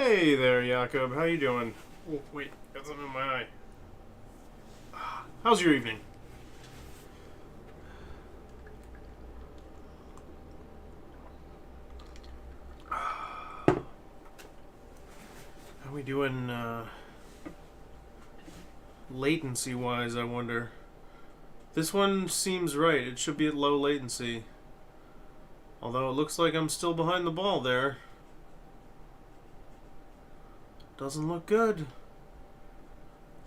Hey there, Jakob. How you doing? Oh, wait, got something in my eye. How's your evening? How we doing, latency-wise, I wonder? This one seems right. It should be at low latency. Although it looks like I'm still behind the ball there. Doesn't look good.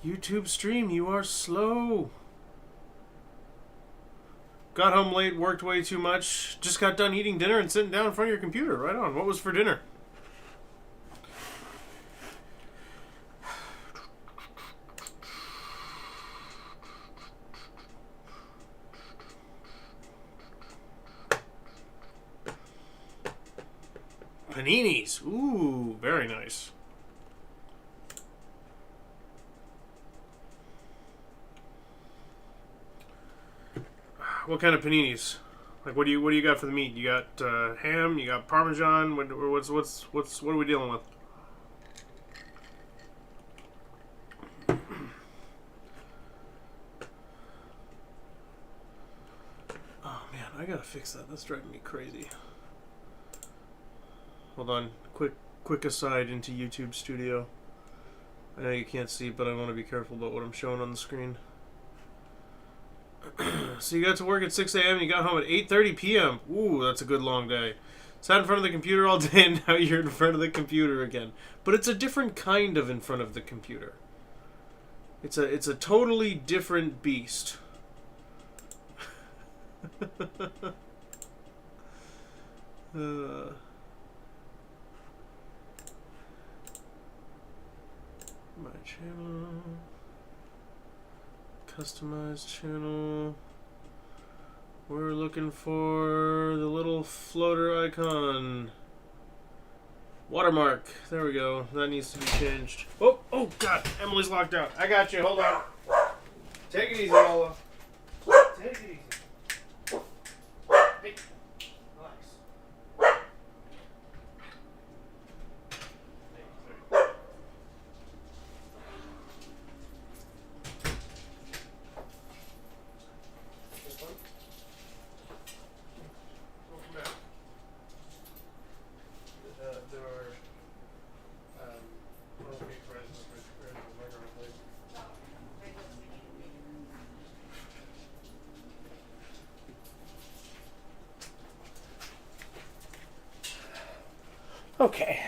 YouTube stream, you are slow. Got home late, worked way too much. Just got done eating dinner and sitting down in front of your computer. Right on. What was for dinner? Paninis. Ooh, very nice. What kind of paninis? Like, what do you got for the meat? You got ham. You got Parmesan. What are we dealing with? Oh man, I gotta fix that. That's driving me crazy. Hold on. Quick aside into YouTube Studio. I know you can't see, but I want to be careful about what I'm showing on the screen. So you got to work at 6 a.m. and you got home at 8:30 p.m. Ooh, that's a good long day. Sat in front of the computer all day and now you're in front of the computer again. But it's a different kind of in front of the computer. It's a totally different beast. My channel. Customized channel. We're looking for the little floater icon. Watermark. There we go. That needs to be changed. Oh God. Emily's locked out. I got you. Hold on. Take it easy, Lola. Take it easy. Hey. Relax. Okay.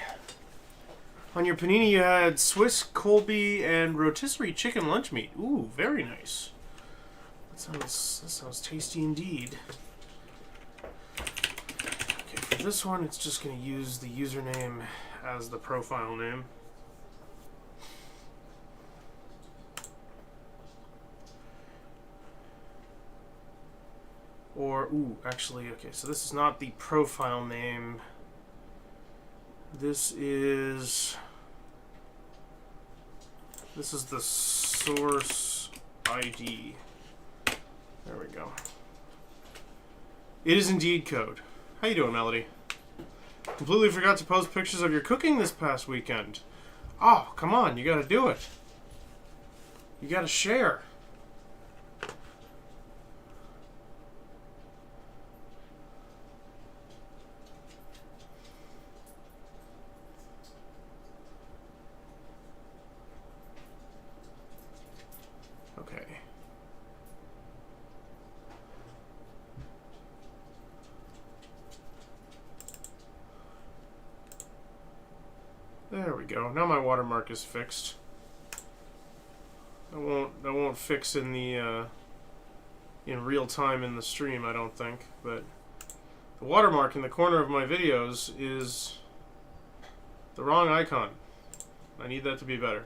On your panini, you had Swiss Colby and rotisserie chicken lunch meat. Ooh, very nice. That sounds tasty indeed. Okay, for this one, it's just going to use the username as the profile name. Or, ooh, actually, okay, so this is not the profile name. This is the source ID. There we go. It is indeed code. How you doing, Melody? Completely forgot to post pictures of your cooking this past weekend. Oh, come on, you gotta do it. You gotta share. Okay. There we go. Now my watermark is fixed. That won't fix in the in real time in the stream, I don't think. But the watermark in the corner of my videos is the wrong icon. I need that to be better.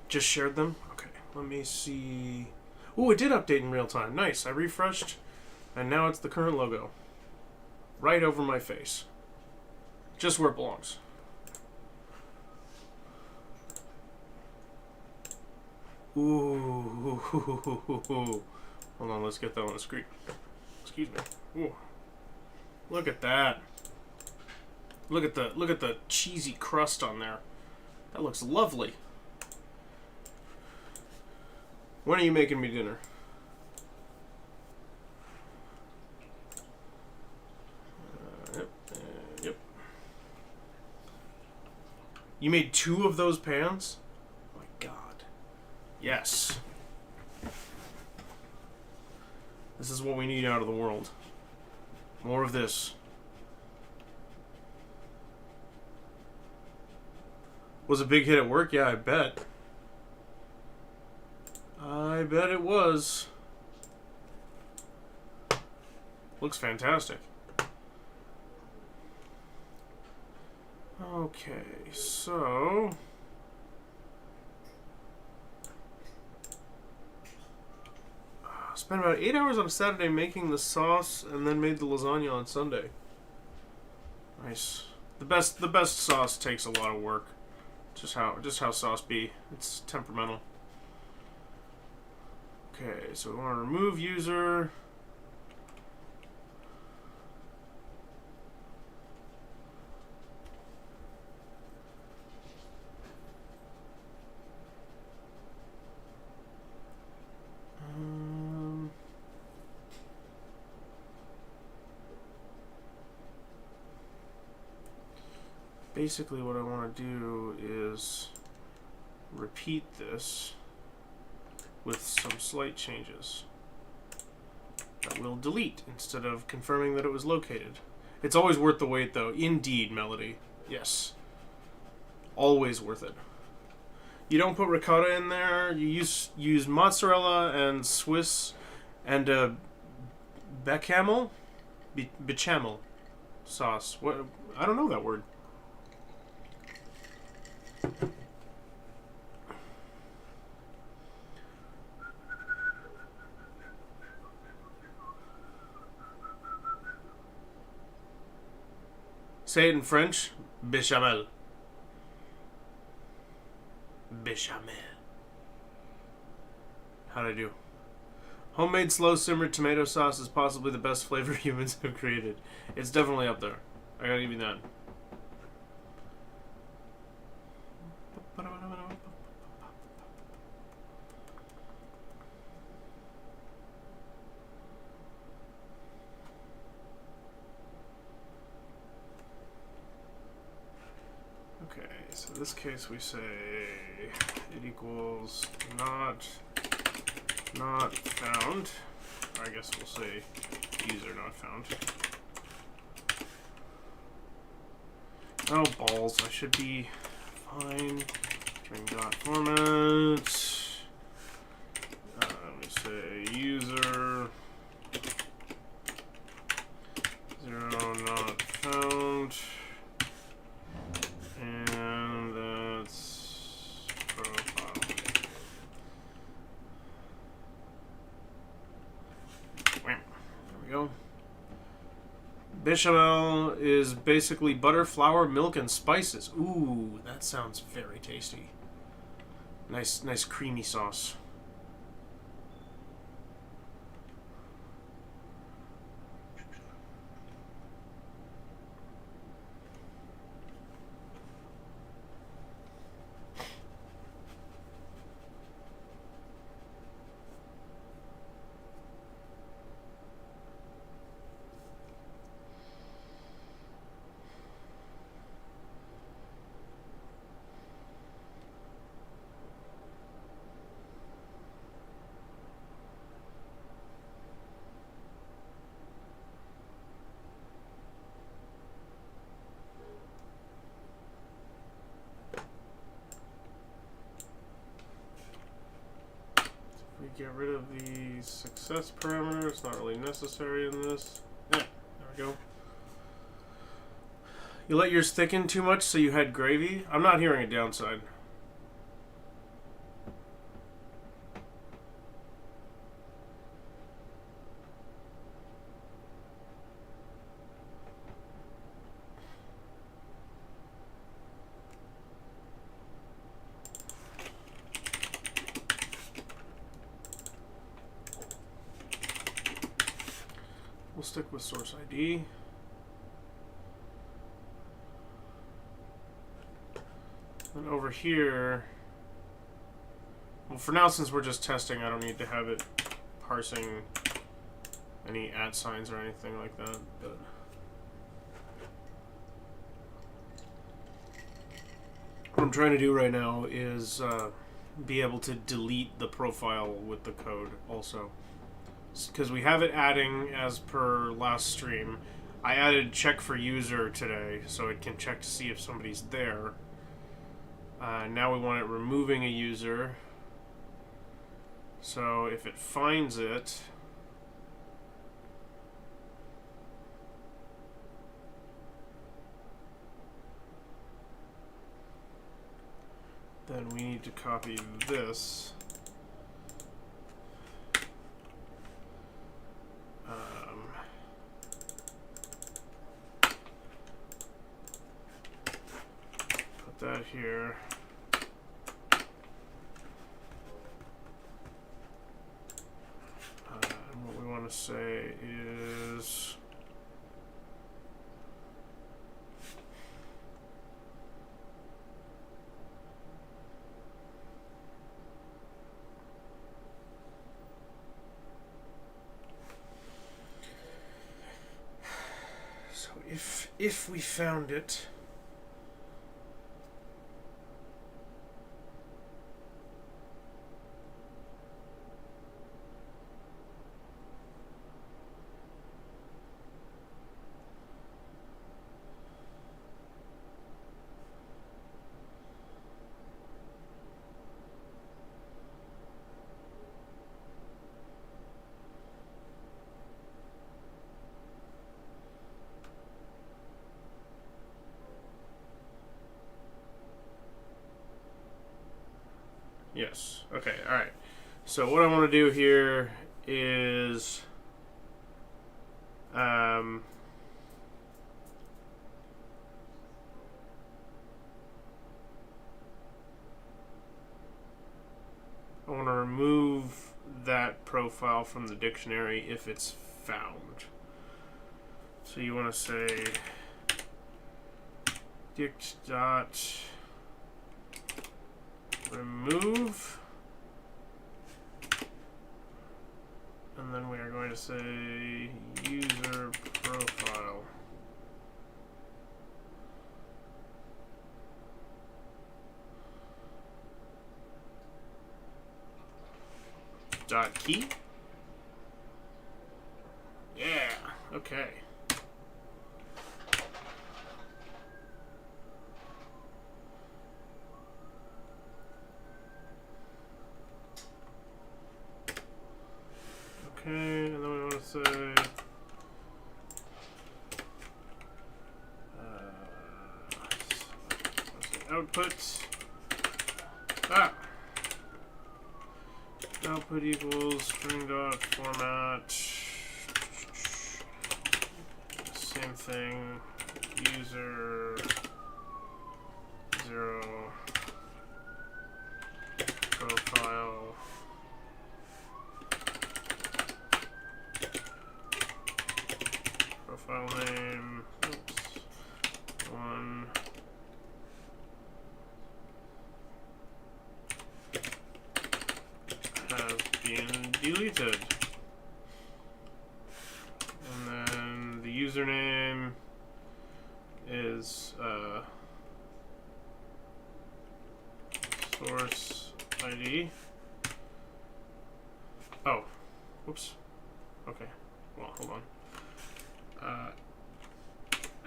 Just shared them? Okay, let me see. Ooh, it did update in real time. Nice. I refreshed, and now it's the current logo. Right over my face. Just where it belongs. Ooh. Hold on, let's get that on the screen. Excuse me. Ooh. Look at that. Look at the cheesy crust on there. That looks lovely. When are you making me dinner? Yep. You made 2 of those pans? Oh my god. Yes. This is what we need out of the world. More of this. Was a big hit at work? Yeah, I bet. I bet it was. Looks fantastic. Okay, so... spent about 8 hours on a Saturday making the sauce and then made the lasagna on Sunday. Nice. The best sauce takes a lot of work. Just how sauce be. It's temperamental. Okay, so we want to remove user. Basically what I want to do is repeat this with some slight changes that we'll delete instead of confirming that it was located. It's always worth the wait though. Indeed, Melody. Yes. Always worth it. You don't put ricotta in there. You use mozzarella and Swiss and bechamel? Bechamel sauce. What? I don't know that word. Say it in French. Bechamel. Bechamel. How'd I do? Homemade slow simmered tomato sauce is possibly the best flavor humans have created. It's definitely up there. I gotta give you that. Okay, so in this case we say it equals not found. I guess we'll say user not found. Oh balls, I should be fine. String dot format. Let me say user 0 not found. And that's profile. There we go. Bechamel is basically butter, flour, milk, and spices. Ooh, that sounds very tasty. Nice creamy sauce. Get rid of the success parameter. It's not really necessary in this. Yeah, there we go. You let yours thicken too much, so you had gravy? I'm not hearing a downside. We'll stick with source ID. And over here, well, for now, since we're just testing, I don't need to have it parsing any @ signs or anything like that. But what I'm trying to do right now is be able to delete the profile with the code also. Because we have it adding as per last stream. I added check for user today, so it can check to see if somebody's there. Now we want it removing a user. So if it finds it, then we need to copy this. Put that here. And what we want to say is if we found it, yes. Okay, alright. So what I want to do here is I want to remove that profile from the dictionary if it's found. So you want to say dict dot remove, and then we are going to say user profile. Dot key. Yeah, okay. Okay, and then we want to say output. Output equals string dot format. Same thing. User 0 profile. Profile name. Oops. 1. Has been deleted. And then the username is source ID. Oh, whoops. Okay, well, hold on.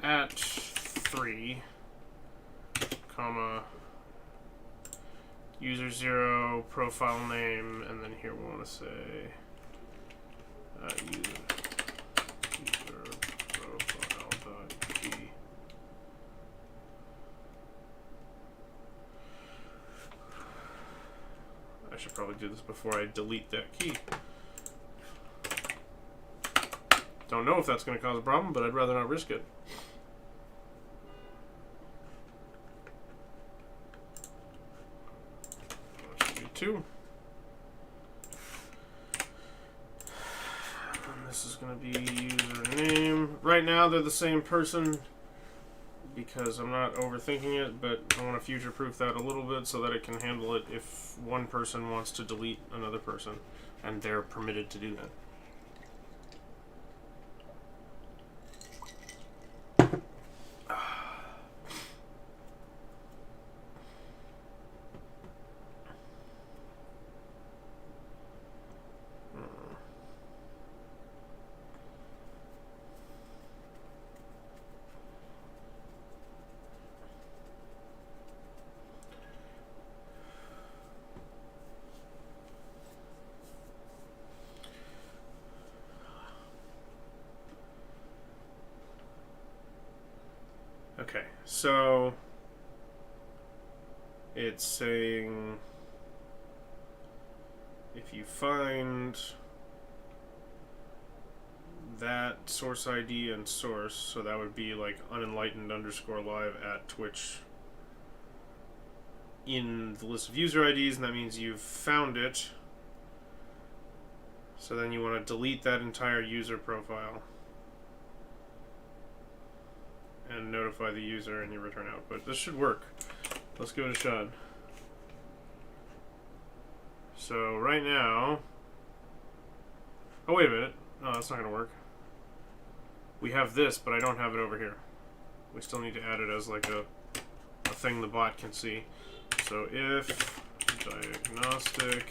At 3, comma, user 0, profile name, and then here we want to say user profile dot key. I should probably do this before I delete that key. Don't know if that's going to cause a problem, but I'd rather not risk it. Two. And this is going to be username. Right now they're the same person. because I'm not overthinking it, but I want to future-proof that a little bit so that it can handle it if one person wants to delete another person, and they're permitted to do that. Okay, so it's saying if you find that source ID and source, so that would be like unenlightened_live at Twitch in the list of user IDs, and that means you've found it. So then you want to delete that entire user profile and notify the user and you return output. This should work. Let's give it a shot. So right now, oh wait a minute, no, that's not going to work. We have this, but I don't have it over here. We still need to add it as like a thing the bot can see. So if diagnostic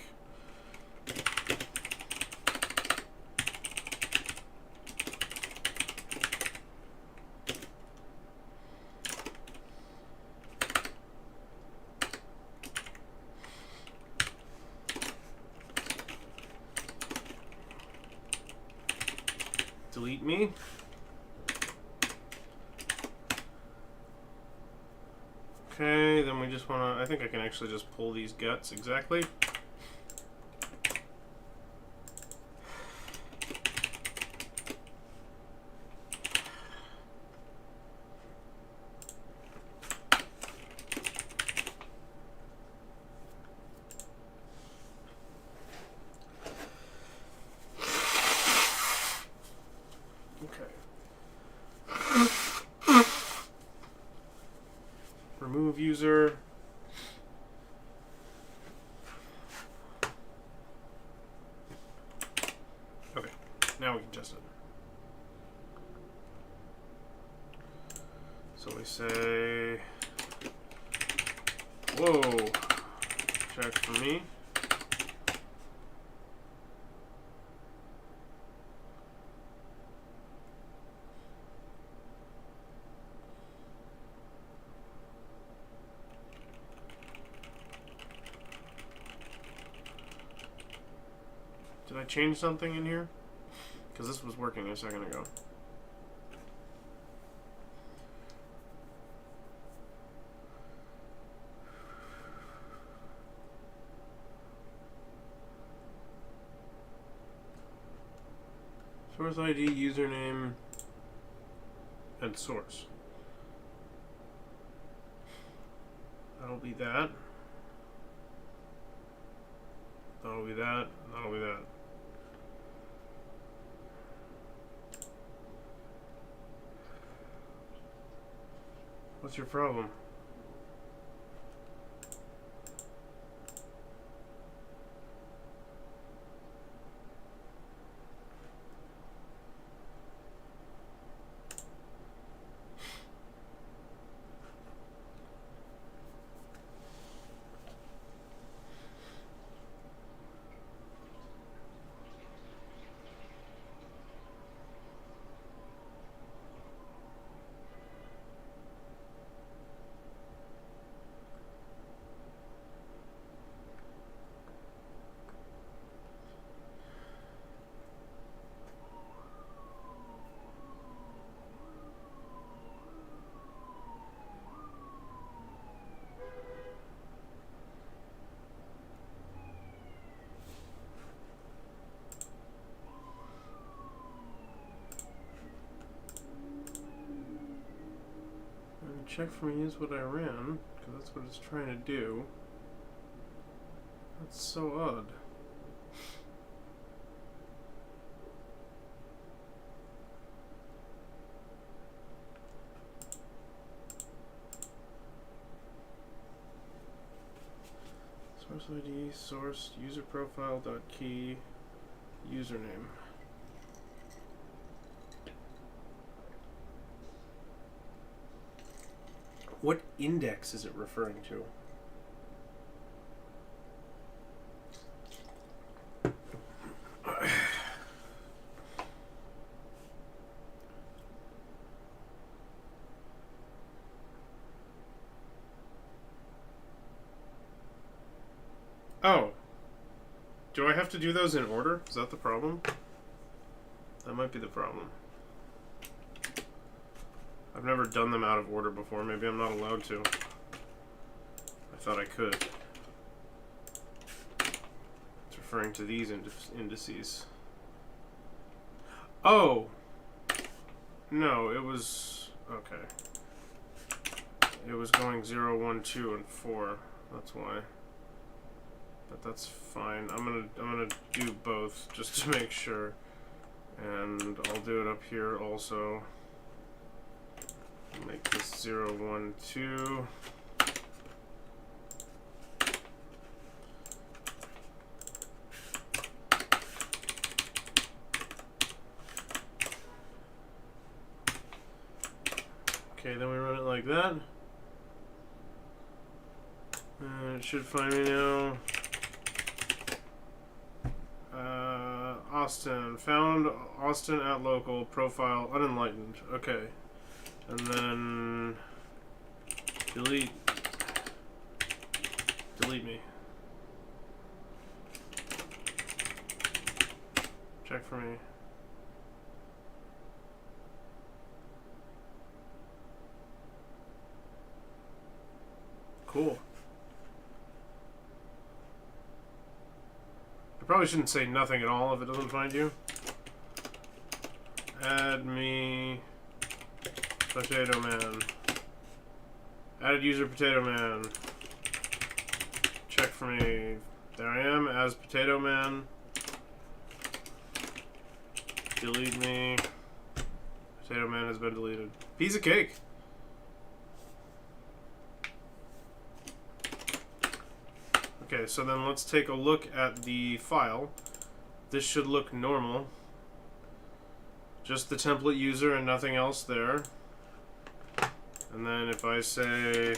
delete me. Okay, then we just want to, I think I can actually just pull these guts exactly. Remove user. Okay, now we can test it. So we say, whoa, check for me. Did I change something in here? Because this was working a second ago. Source ID, username, and source. That'll be that. That'll be that. That'll be that. What's your problem? Check for me is what I ran, because that's what it's trying to do. That's so odd. Source ID, source, user profile dot key, username. What index is it referring to? Oh. Do I have to do those in order? Is that the problem? That might be the problem. I've never done them out of order before. Maybe I'm not allowed to. I thought I could. It's referring to these indices. Oh! No, it was... Okay. It was going 0, 1, 2, and 4. That's why. But that's fine. I'm gonna do both just to make sure. And I'll do it up here also. Make this 0, 1, 2. Okay, then we run it like that. And it should find me now. Austin. Found Austin at local. Profile unenlightened. Okay. And then delete me. Check for me. Cool. I probably shouldn't say nothing at all if it doesn't find you. Add me Potato Man. Added user Potato Man. Check for me. There I am as Potato Man. Delete me. Potato Man has been deleted. Piece of cake. Okay, so then let's take a look at the file. This should look normal. Just the template user and nothing else there. And then if I say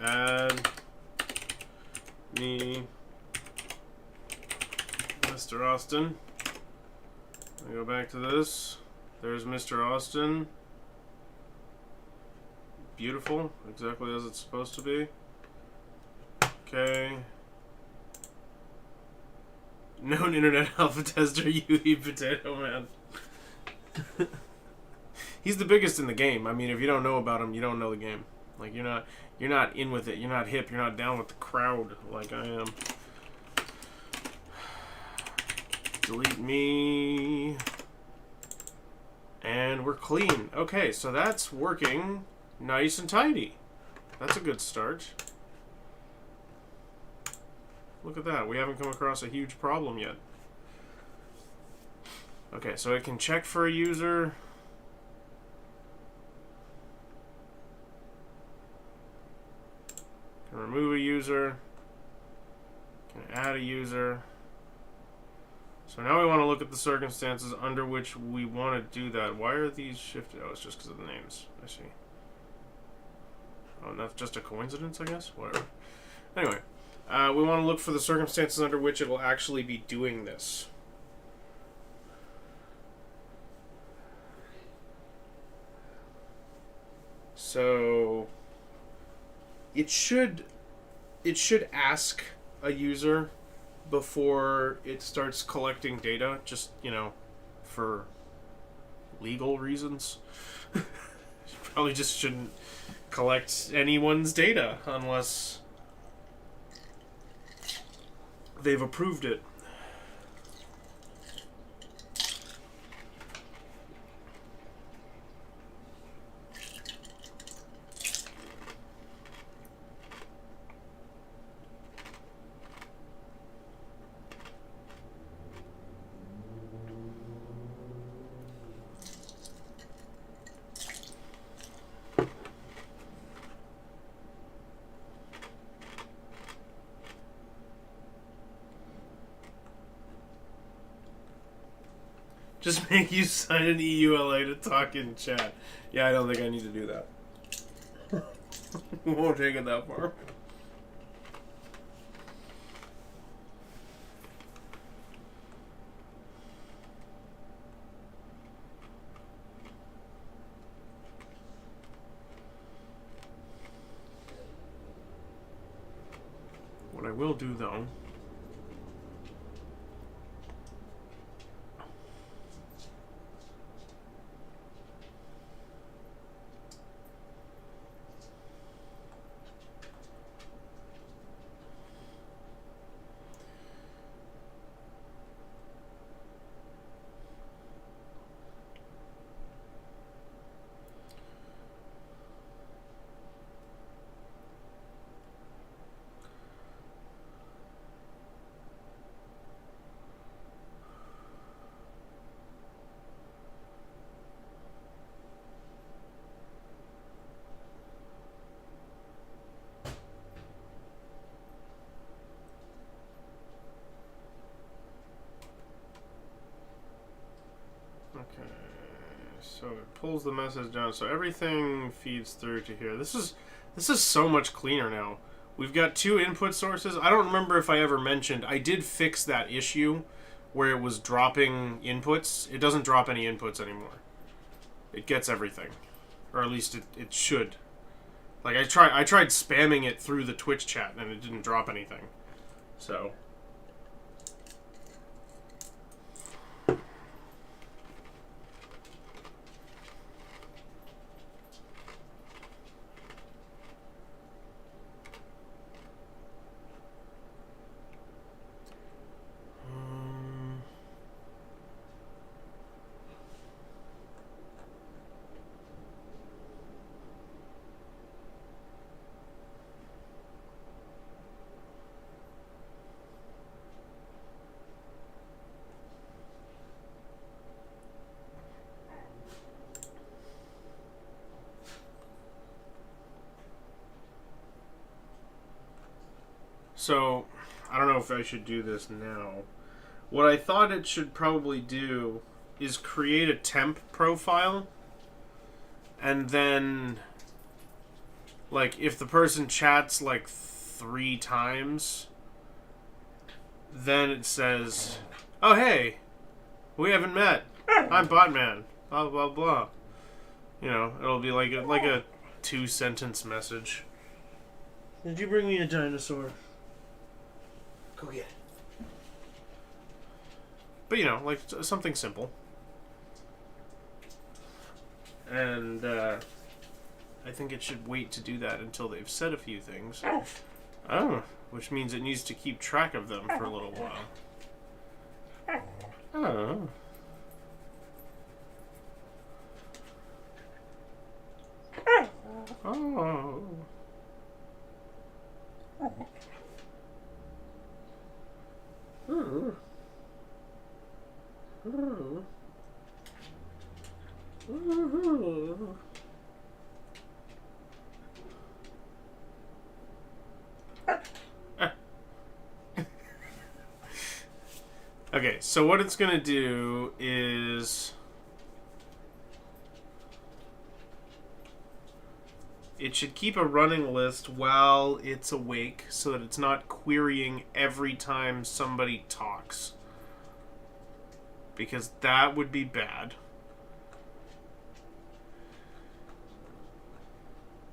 add me Mr. Austin, I go back to this. There's Mr. Austin. Beautiful, exactly as it's supposed to be. Okay. Known internet alpha tester, UE Potato Man. He's the biggest in the game. I mean, if you don't know about him, you don't know the game. Like you're not in with it. You're not hip. You're not down with the crowd like I am. Delete me. And we're clean. Okay, so that's working nice and tidy. That's a good start. Look at that. We haven't come across a huge problem yet. Okay, so it can check for a user. Can remove a user. Can add a user. So now we want to look at the circumstances under which we want to do that. Why are these shifted? Oh, it's just because of the names. I see. Oh, that's just a coincidence, I guess? Whatever. Anyway. We want to look for the circumstances under which it will actually be doing this. So it should ask a user before it starts collecting data, just, you know, for legal reasons. You probably just shouldn't collect anyone's data unless they've approved it. Just make you sign an EULA to talk in chat. Yeah, I don't think I need to do that. Won't take it that far. What I will do, though... Okay, so it pulls the message down, so everything feeds through to here. This is so much cleaner now. We've got two input sources. I don't remember if I ever mentioned, I did fix that issue where it was dropping inputs. It doesn't drop any inputs anymore. It gets everything. Or at least it should. Like, I tried spamming it through the Twitch chat and it didn't drop anything. So... So, I don't know if I should do this now. What I thought it should probably do is create a temp profile, and then, like, if the person chats, like, 3 times, then it says, oh, hey, we haven't met. I'm Botman. Blah, blah, blah. You know, it'll be like a 2-sentence message. Did you bring me a dinosaur? Go get it. But, you know, like, something simple. And, I think it should wait to do that until they've said a few things. Oh, which means it needs to keep track of them for a little while. Oh. Oh. Oh. Oh. Oh. Okay, so what it's going to do is it should keep a running list while it's awake so that it's not querying every time somebody talks. Because that would be bad.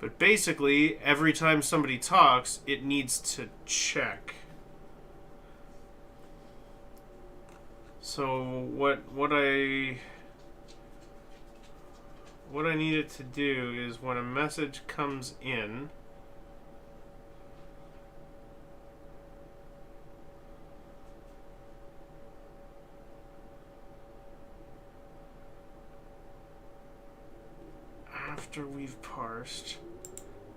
But basically, every time somebody talks, it needs to check. So what I need it to do is when a message comes in, after we've parsed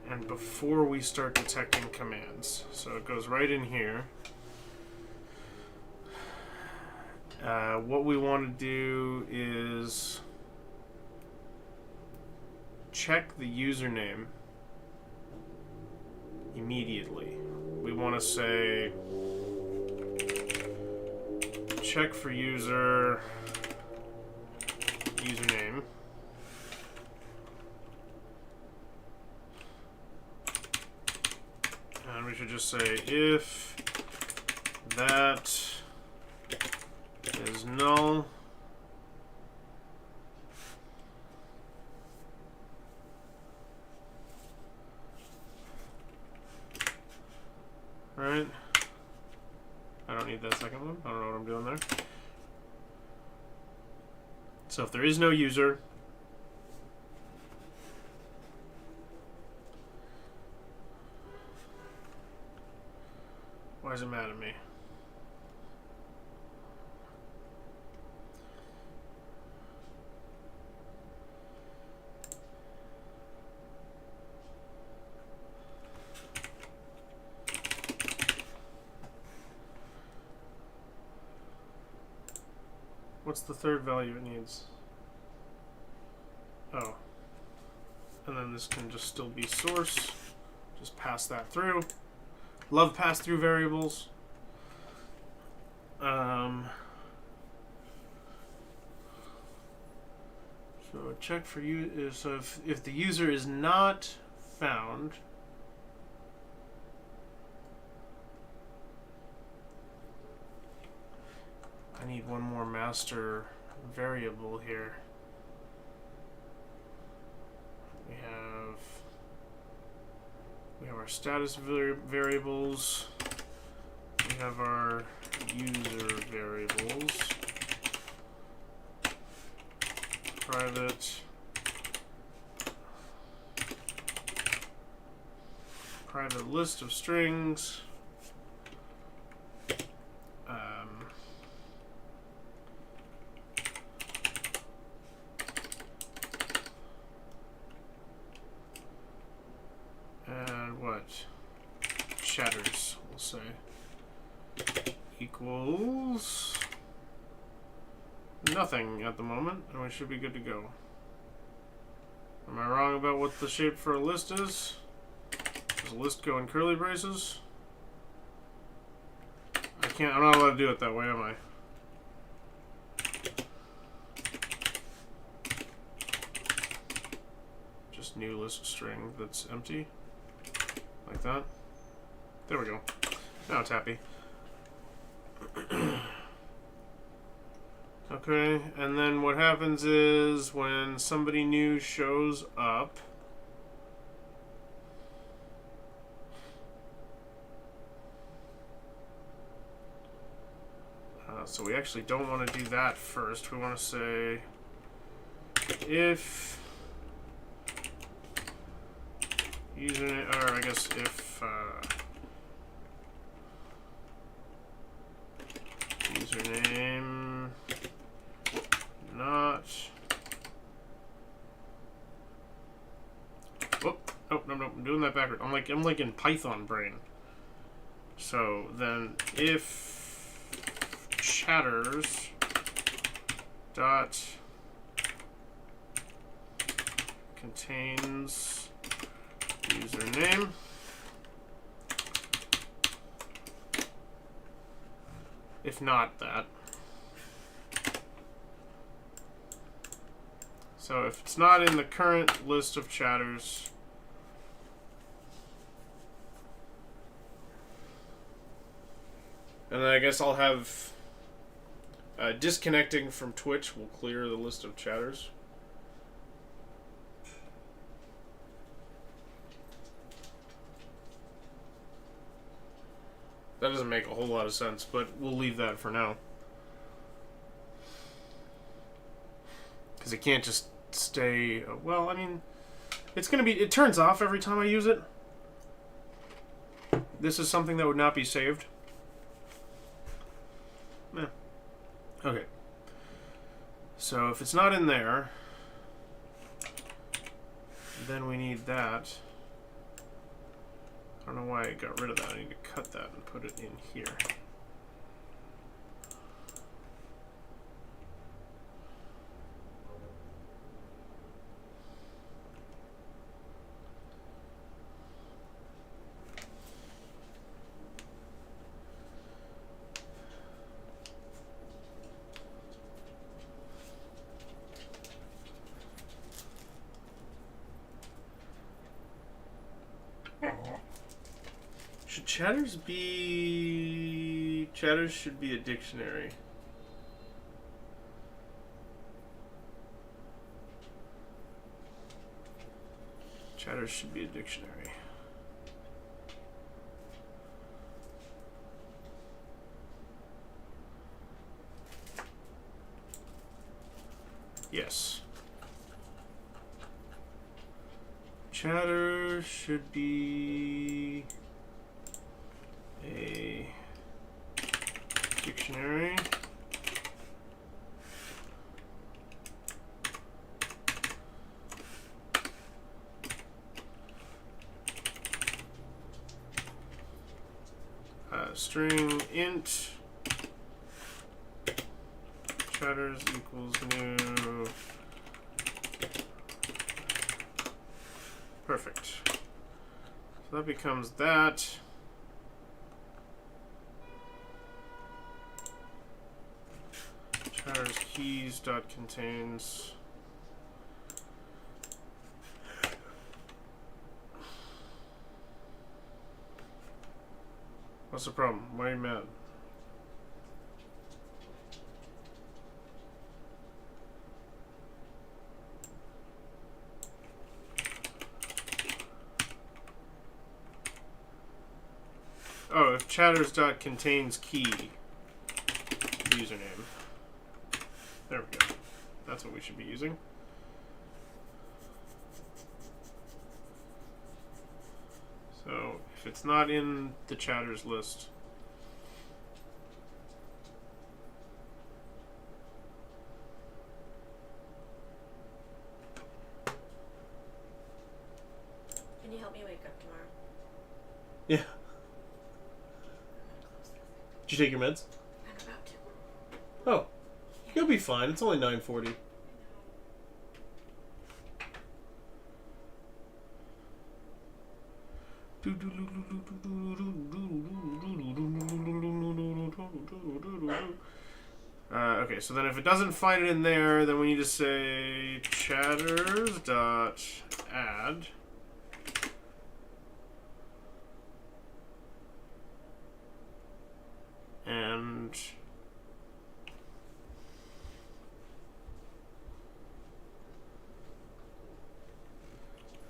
and before we start detecting commands. So it goes right in here. What we want to do is check the username immediately. We want to say check for user username. And we should just say if that is null, right? I don't need that second one. I don't know what I'm doing there. So if there is no user, why is it mad at me? What's the third value it needs? Oh. And then this can just still be source. Just pass that through. Love pass-through variables. So check for you. So if the user is not found, I need one more master variable here. We have our status variables. We have our user variables. Private list of strings. And what? Chatters, we'll say, equals nothing at the moment, and we should be good to go. Am I wrong about what the shape for a list is? Does a list go in curly braces? I'm not allowed to do it that way, am I? Just new list string that's empty. Like that. There we go. Now it's happy. Okay, and then what happens is when somebody new shows up, so we actually don't want to do that first. We want to say if username, or I guess if username not. Oh no, I'm doing that backward. I'm like in Python brain. So then if chatters dot contains username, if not that. So if it's not in the current list of chatters, and then I guess I'll have disconnecting from Twitch will clear the list of chatters. That doesn't make a whole lot of sense, but we'll leave that for now. Because it can't just stay... well, I mean, it's going to be... it turns off every time I use it. This is something that would not be saved. Yeah. Okay. So if it's not in there, then we need that. I don't know why I got rid of that. I need to cut that and put it in here. chatters be... Chatters should be a dictionary. Chatters should be a dictionary. Yes. Chatter should be a dictionary. String int chatters equals new. Perfect. So that becomes that. Chatters keys dot contains. What's the problem? Why are you mad? Oh, if chatters dot contains key username. There we go. That's what we should be using. So if it's not in the chatters list, can you help me wake up tomorrow? yeah. Did you take your meds? I'm about to. Oh, you'll be fine. It's only 9:40. Okay, so then if it doesn't find it in there, then we need to say chatters dot add and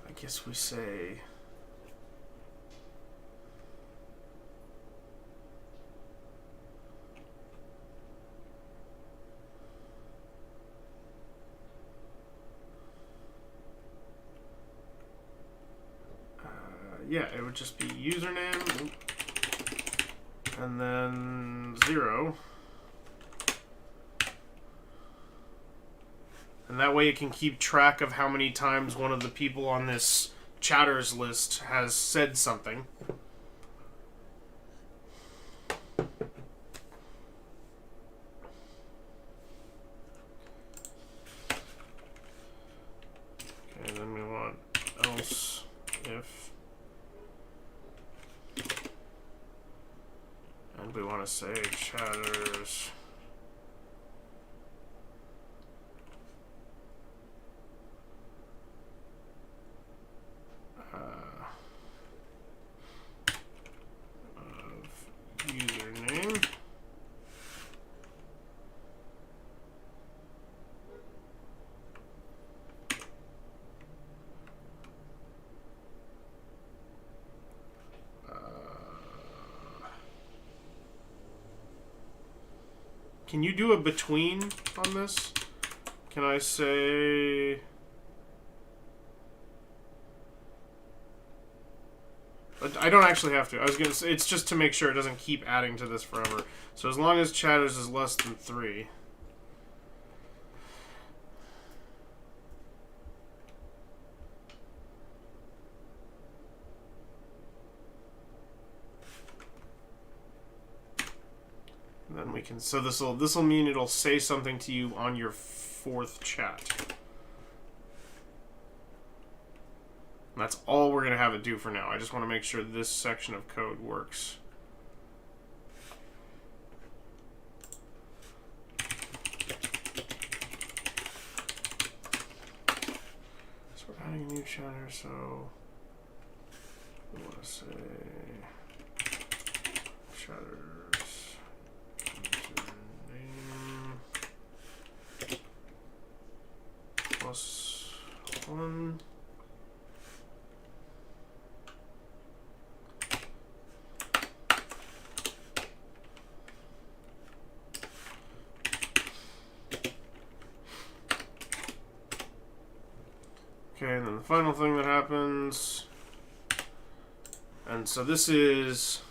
I guess we say yeah, it would just be username and then 0. And that way it can keep track of how many times one of the people on this chatters list has said something. Okay, then we want else if. And we want to say chatters. Of username. Can you do a between on this? Can I say... I don't actually have to. I was going to say, it's just to make sure it doesn't keep adding to this forever. So as long as chatters is less than 3. Then we can, so this will mean it'll say something to you on your 4th chat. And that's all we're going to have it do for now. I just want to make sure this section of code works. So we're adding a new chatter, so we want to say chatters. Username +1. Okay, and then the final thing that happens, and so this is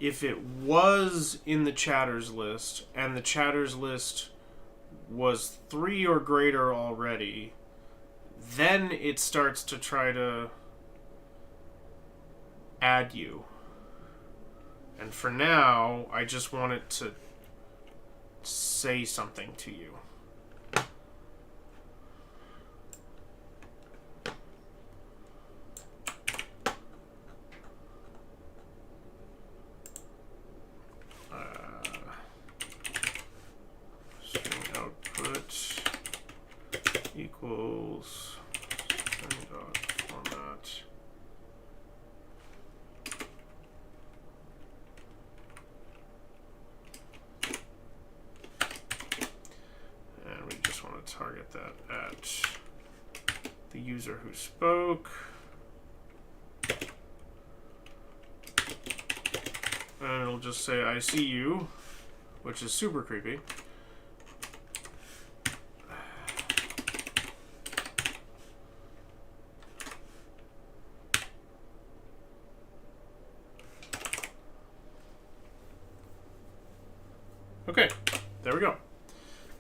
if it was in the chatters list and the chatters list was 3 or greater already, then it starts to try to add you. And for now, I just want it to say something to you. Equals dot format. And we just want to target that at the user who spoke. And it'll just say, I see you, which is super creepy. Okay, there we go.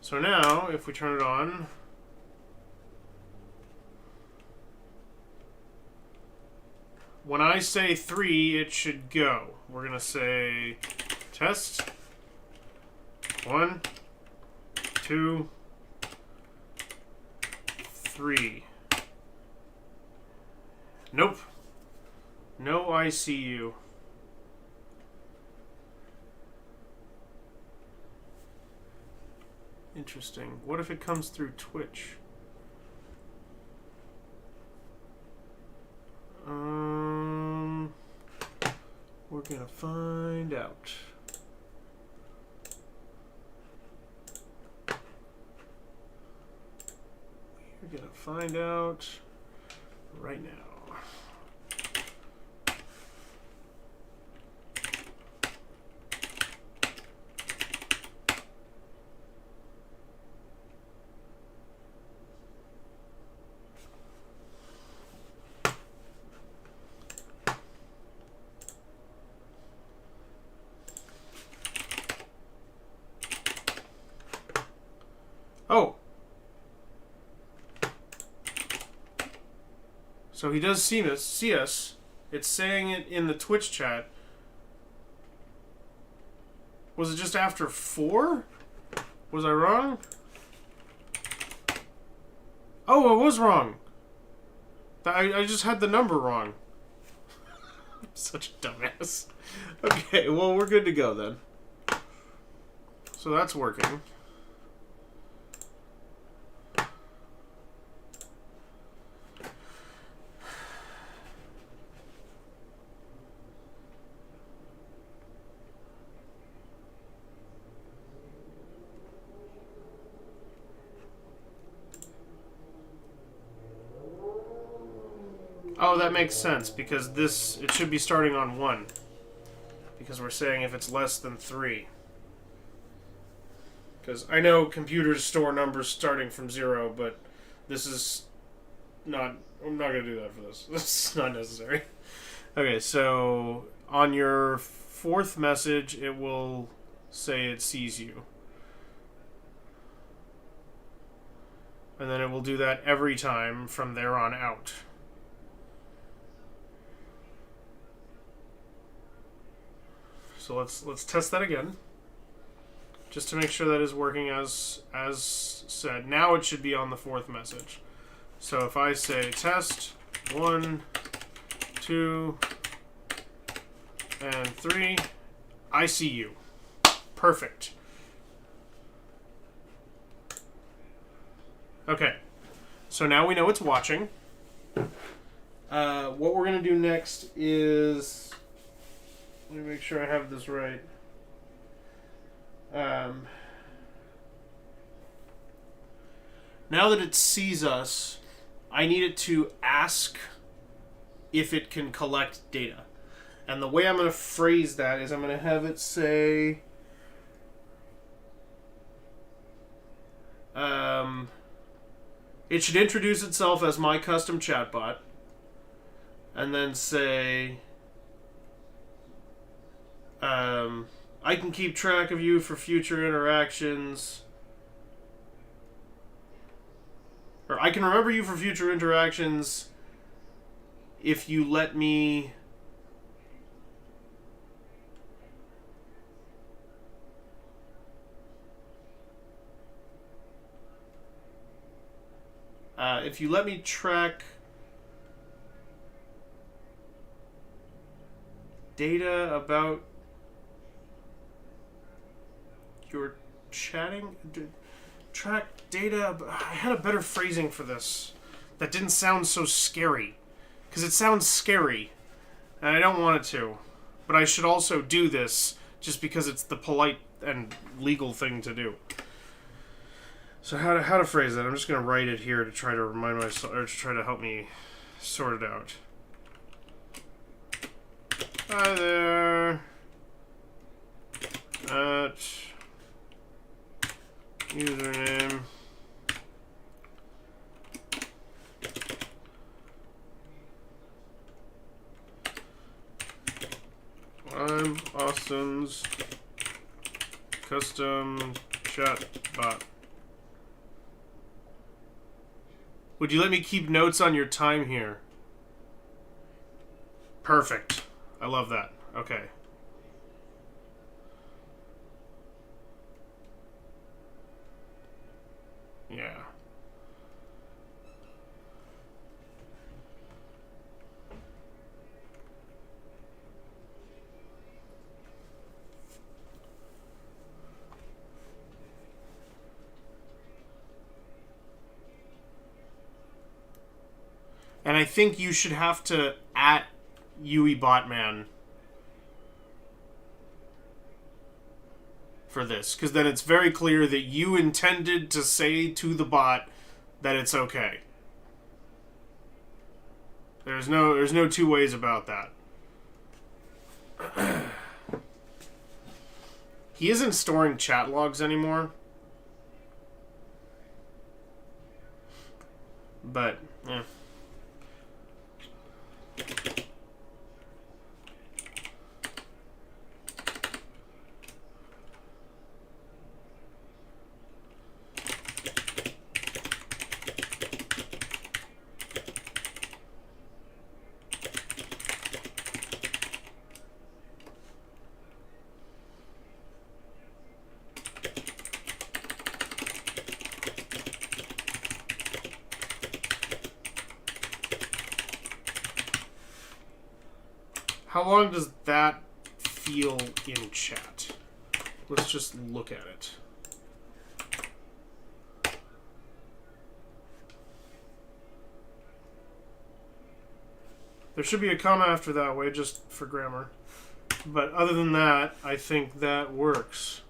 So now, if we turn it on, when I say 3, it should go. We're going to say test. 1, 2, 3. Nope. No ICU. Interesting. What if it comes through Twitch? We're gonna find out. We're gonna find out right now. Oh! So he does see us. It's saying it in the Twitch chat. Was it just after 4? Was I wrong? Oh, I was wrong. I just had the number wrong. I'm such a dumbass. Okay, well, we're good to go then. So that's working. Oh, that makes sense, because it should be starting on 1. Because we're saying if it's less than 3. Because I know computers store numbers starting from 0, but this is not... I'm not going to do that for this. This is not necessary. Okay, so on your 4th message, it will say it sees you. And then it will do that every time from there on out. So let's test that again, just to make sure that is working as said. Now it should be on the 4th message. So if I say test 1, 2, and 3, I see you. Perfect. Okay, so now we know it's watching. What we're gonna do next is Let me make sure I have this right. Now that it sees us, I need it to ask if it can collect data. And the way I'm going to phrase that is I'm going to have it say... it should introduce itself as my custom chatbot. And then say... I can keep track of you for future interactions. Or I can remember you for future interactions if you let me... if you let me track data about your chatting, track data. I had a better phrasing for this that didn't sound so scary, because it sounds scary and I don't want it to, but I should also do this just because it's the polite and legal thing to do. So how to phrase that? I'm just going to write it here to try to remind myself, or to try to help me sort it out. Hi there. At username. I'm Austin's custom chatbot. Would you let me keep notes on your time here? Perfect. I love that. Okay. Yeah. And I think you should have to @UEBotman for this, because then it's very clear that you intended to say to the bot that it's okay. There's no two ways about that. He isn't storing chat logs anymore. But, yeah. How long does that feel in chat? Let's just look at it. There should be a comma after that way, just for grammar. But other than that, I think that works.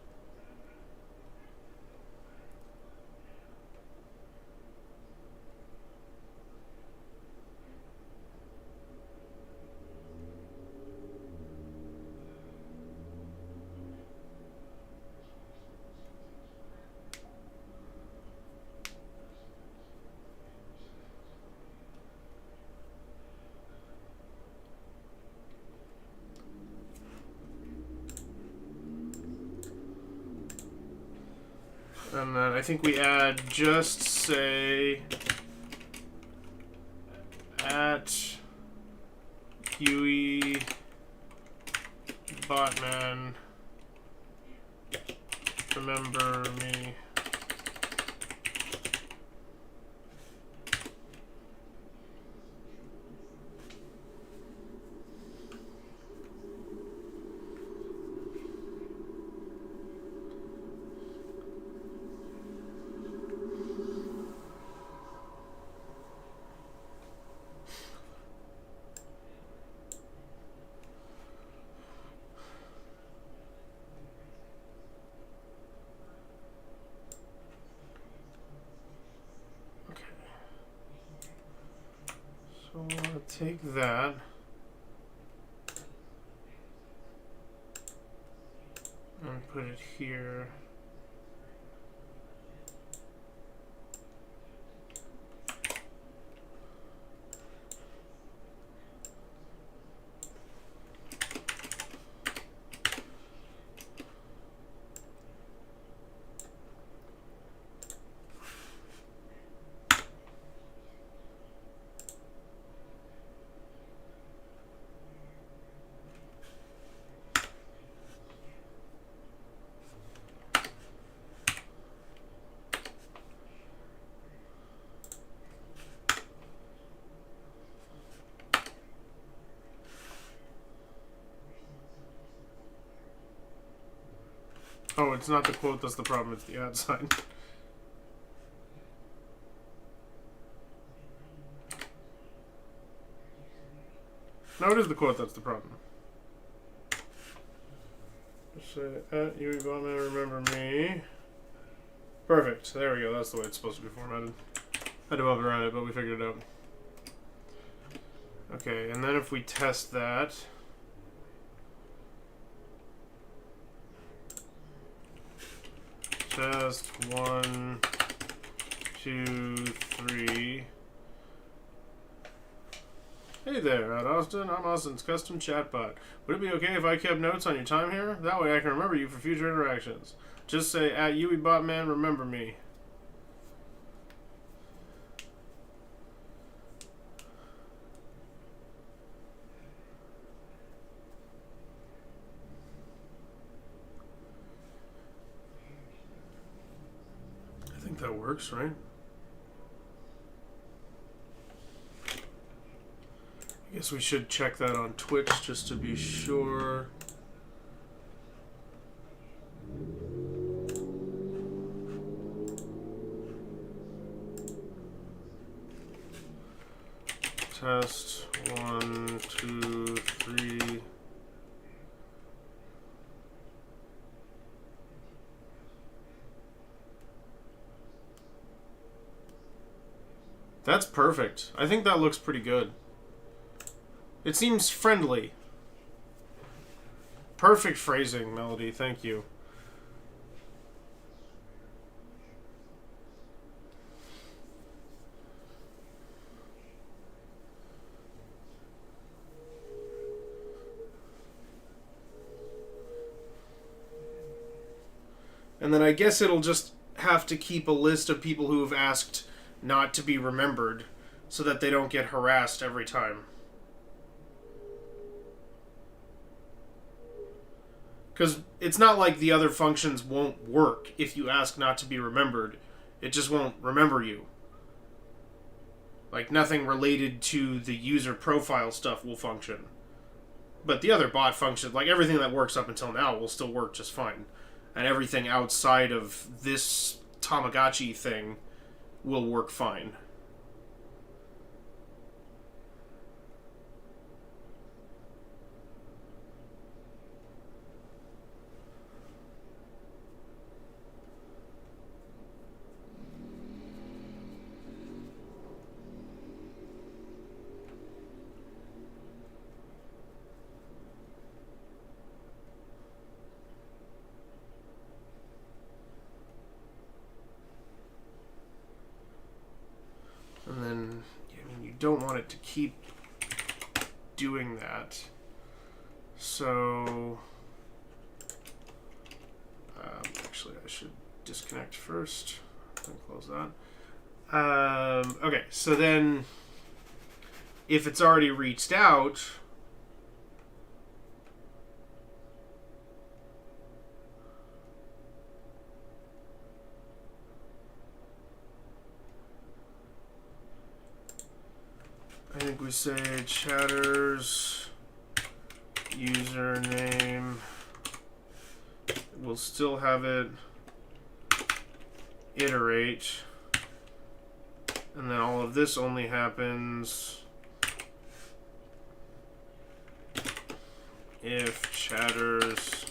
And then I think we add just say @UE botman remember me. take that. And put it here. Oh, it's not the quote that's the problem, it's the ad sign. No, it is the quote that's the problem. Just say, at Yui Botman, remember me. Perfect. There we go. That's the way it's supposed to be formatted. Had to move around it, but we figured it out. Okay, and then if we test that... Test 1, 2, 3. Hey there, Austin. I'm Austin's custom chatbot. Would it be okay if I kept notes on your time here? That way I can remember you for future interactions. Just say, at Yui Botman, remember me. I think that works, right? I guess we should check that on Twitch just to be sure. Test 1, 2, 3. That's perfect. I think that looks pretty good. It seems friendly. Perfect phrasing, Melody. Thank you. And then I guess it'll just have to keep a list of people who have asked not to be remembered so that they don't get harassed every time. Because it's not like the other functions won't work if you ask not to be remembered. It just won't remember you. Like, nothing related to the user profile stuff will function. But the other bot function, like everything that works up until now, will still work just fine. And everything outside of this Tamagotchi thing will work fine. And then, I mean, you don't want it to keep doing that. So, actually, I should disconnect first and close that. Okay, so then, if it's already reached out, I think we say chatter's username. We'll still have it iterate. And then all of this only happens if chatter's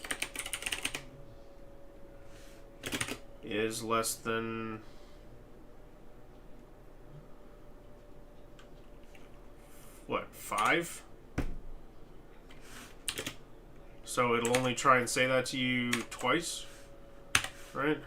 is less than what, 5. So it'll only try and say that to you twice, right?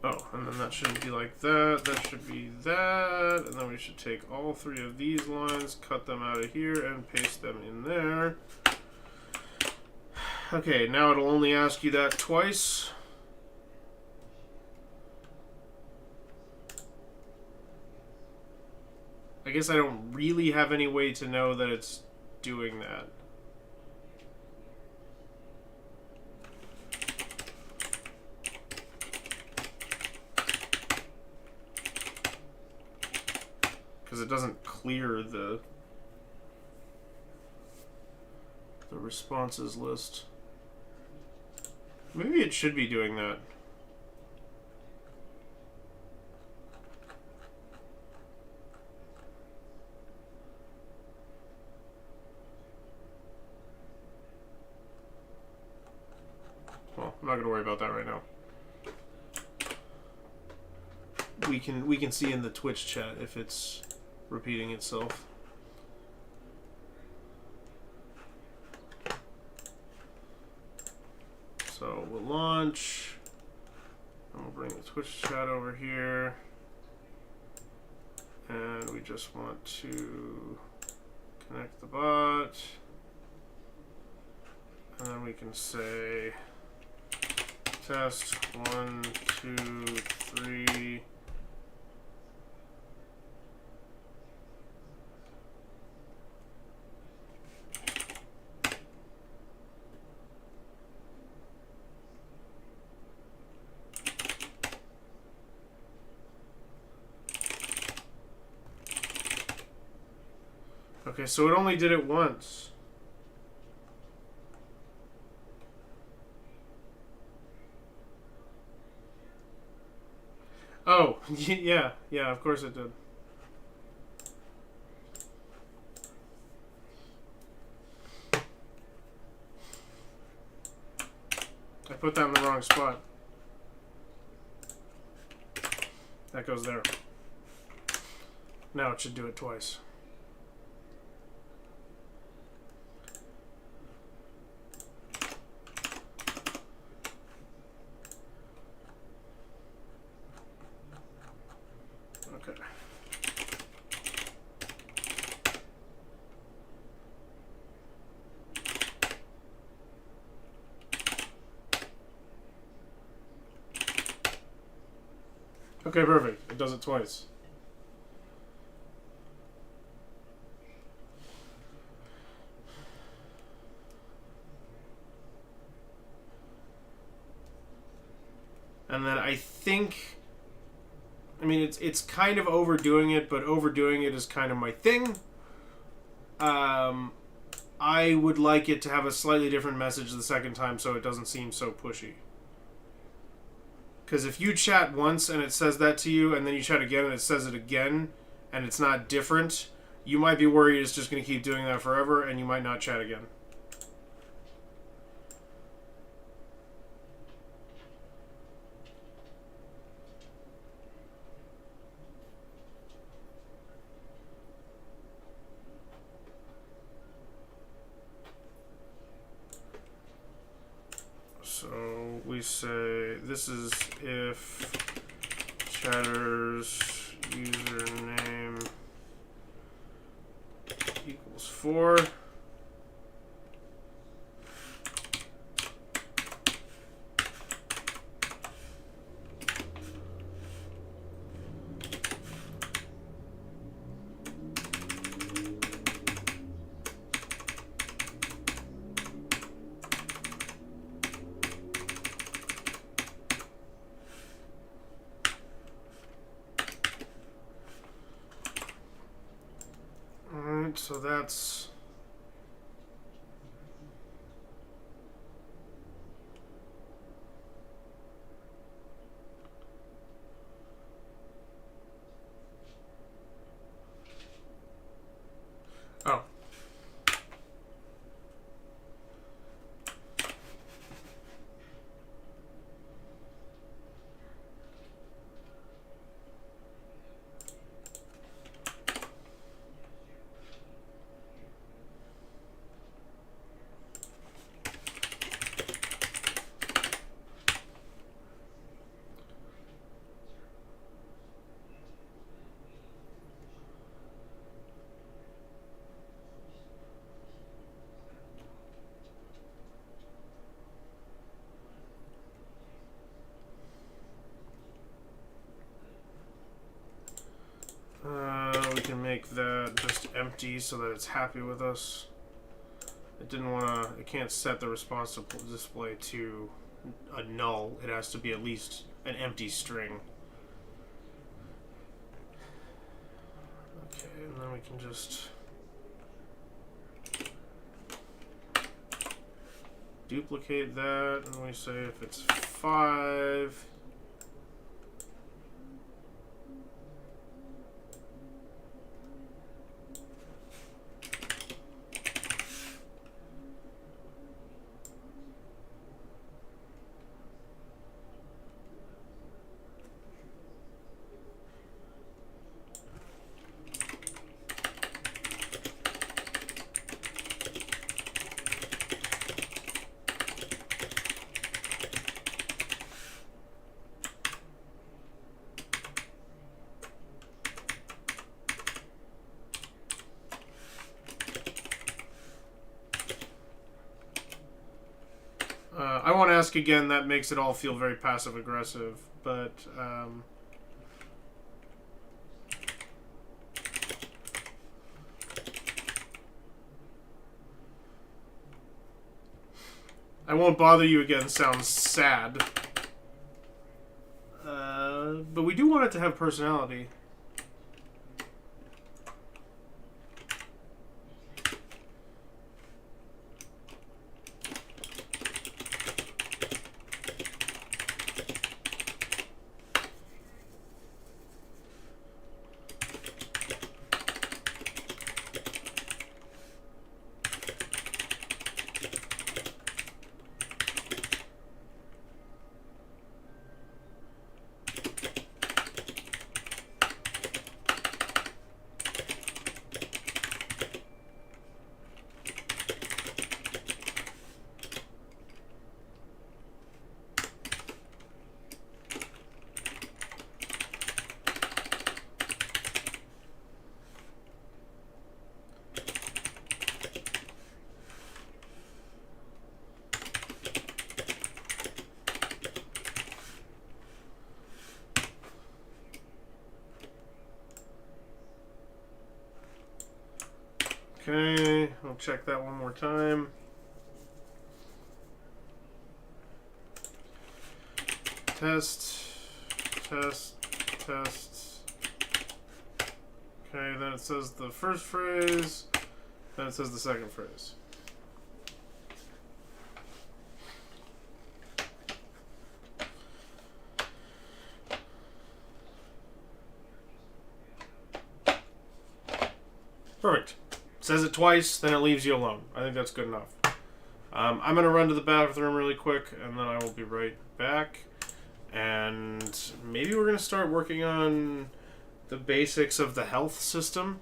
Oh, and then that shouldn't be like that. That should be that. And then we should take all 3 of these lines, cut them out of here, and paste them in there. Okay, now it'll only ask you that twice. I guess I don't really have any way to know that it's doing that. Because it doesn't clear the responses list. Maybe it should be doing that. Well, I'm not going to worry about that right now. We can see in the Twitch chat if it's repeating itself. So we'll launch, and we'll bring the Twitch chat over here, and we just want to connect the bot, and then we can say test 1, 2, 3. Okay, so it only did it once. Oh, yeah, of course it did. I put that in the wrong spot. That goes there. Now it should do it twice. Okay. Okay, perfect. It does it twice. And then I think, I mean, it's kind of overdoing it, but overdoing it is kind of my thing. I would like it to have a slightly different message the second time so it doesn't seem so pushy. Because if you chat once and it says that to you, and then you chat again and it says it again, and it's not different, you might be worried it's just going to keep doing that forever, and you might not chat again. So we say this is if chatter's username equals 4. So that's can make that just empty so that it's happy with us. It didn't want to. It can't set the response display to a null. It has to be at least an empty string. Okay, and then we can just duplicate that, and we say if it's 5. I won't ask again, that makes it all feel very passive-aggressive, but I won't bother you again sounds sad. But we do want it to have personality. Okay, I'll check that one more time. Test, test, test. Okay, then it says the first phrase, then it says the second phrase. Perfect. Says it twice, then it leaves you alone. I think that's good enough. I'm going to run to the bathroom really quick, and then I will be right back. And maybe we're going to start working on the basics of the health system.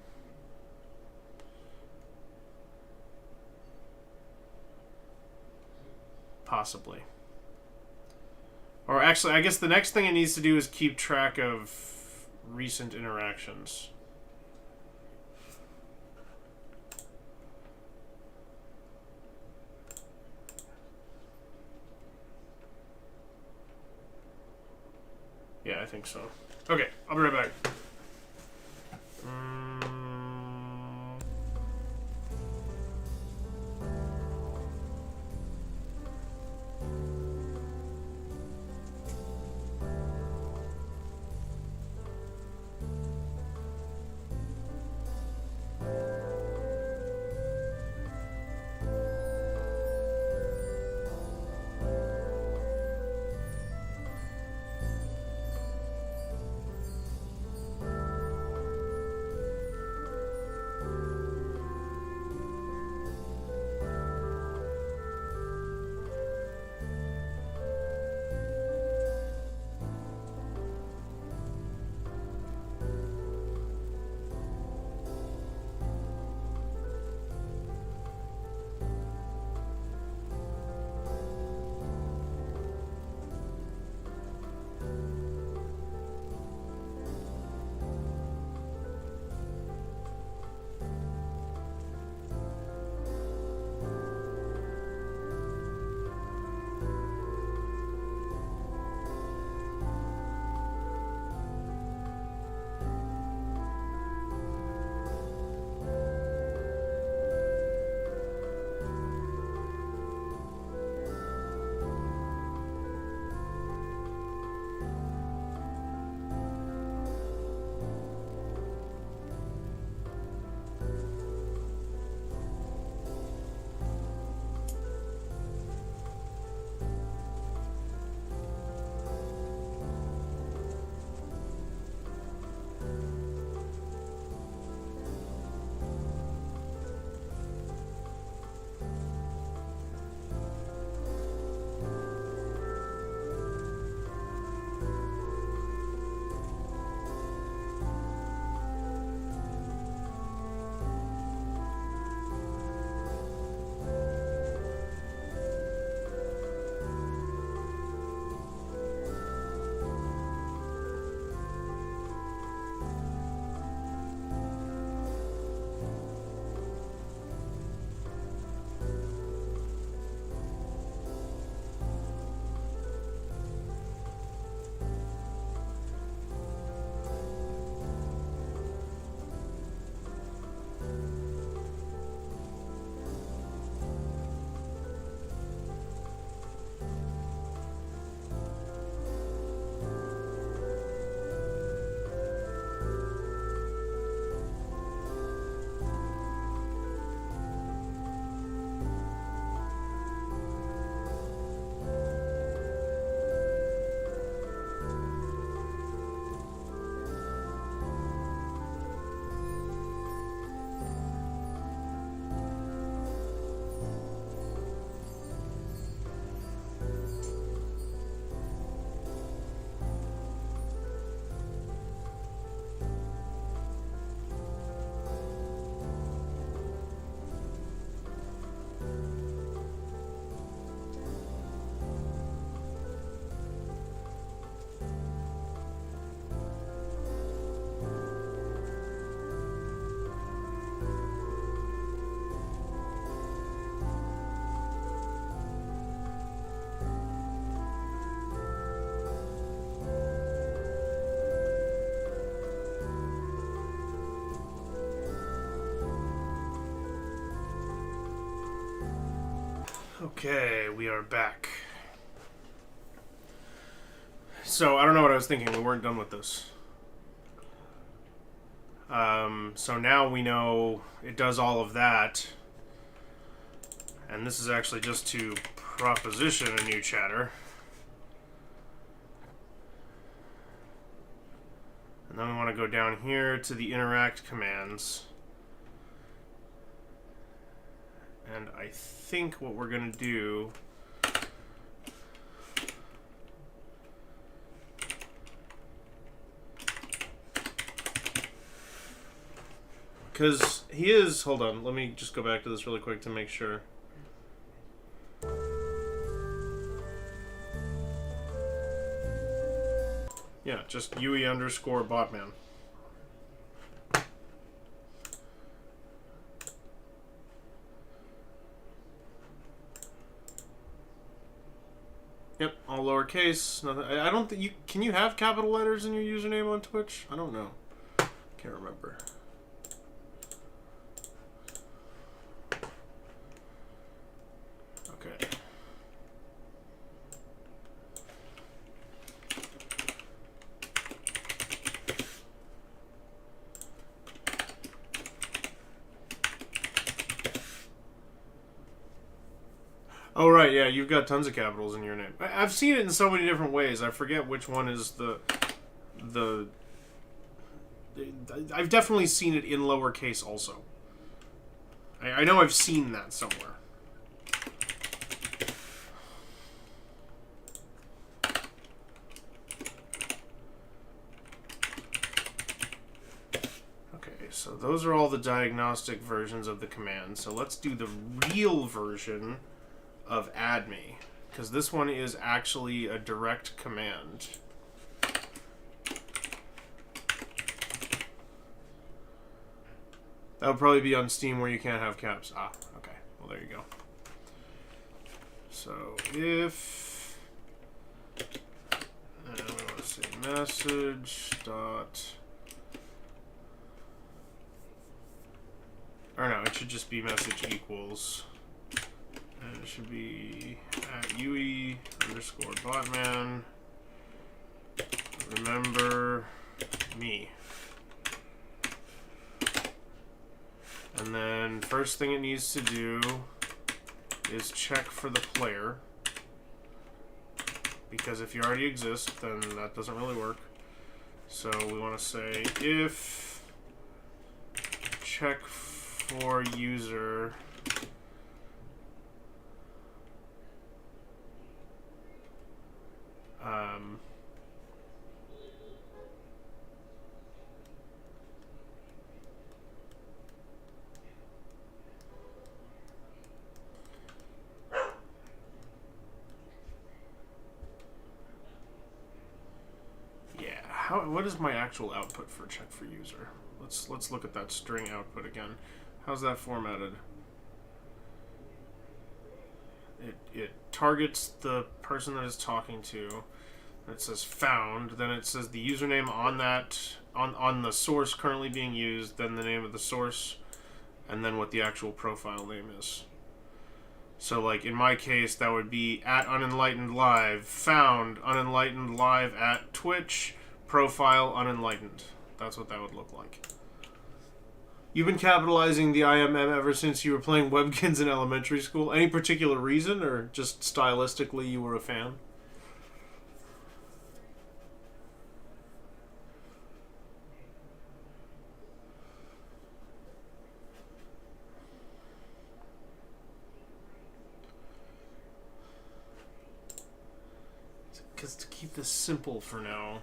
Possibly. Or actually, I guess the next thing it needs to do is keep track of recent interactions. Yeah, I think so. Okay, I'll be right back. Okay, we are back. So, I don't know what I was thinking. We weren't done with this. So now we know it does all of that. And this is actually just to proposition a new chatter. And then we want to go down here to the interact commands. And I think what we're going to do... Because he is... Hold on, let me just go back to this really quick to make sure. Yeah, just UE_botman. Yep, all lowercase. Nothing. I don't think you... Can you have capital letters in your username on Twitch? I don't know. Can't remember. Okay. Oh, right, yeah, you've got tons of capitals in your name. I've seen it in so many different ways. I forget which one is the... I've definitely seen it in lowercase also. I know I've seen that somewhere. Okay, so those are all the diagnostic versions of the command. So let's do the real version of add me, because this one is actually a direct command. That would probably be on Steam where you can't have caps. Ah, okay. Well, there you go. So if we want to say message dot, or no, it should just be message equals. And it should be at UE_botman. Remember me. And then first thing it needs to do is check for the player. Because if you already exist, then that doesn't really work. So we want to say if check for user what is my actual output for check for user? Let's look at that string output again. How's that formatted? It targets the person that it's talking to. It says found. Then it says the username on that on the source currently being used. Then the name of the source, and then what the actual profile name is. So, like in my case, that would be at unenlightened live, found unenlightened live at Twitch. Profile unenlightened. That's what that would look like. You've been capitalizing the IMM ever since you were playing Webkins in elementary school. Any particular reason, or just stylistically you were a fan? Because to keep this simple for now...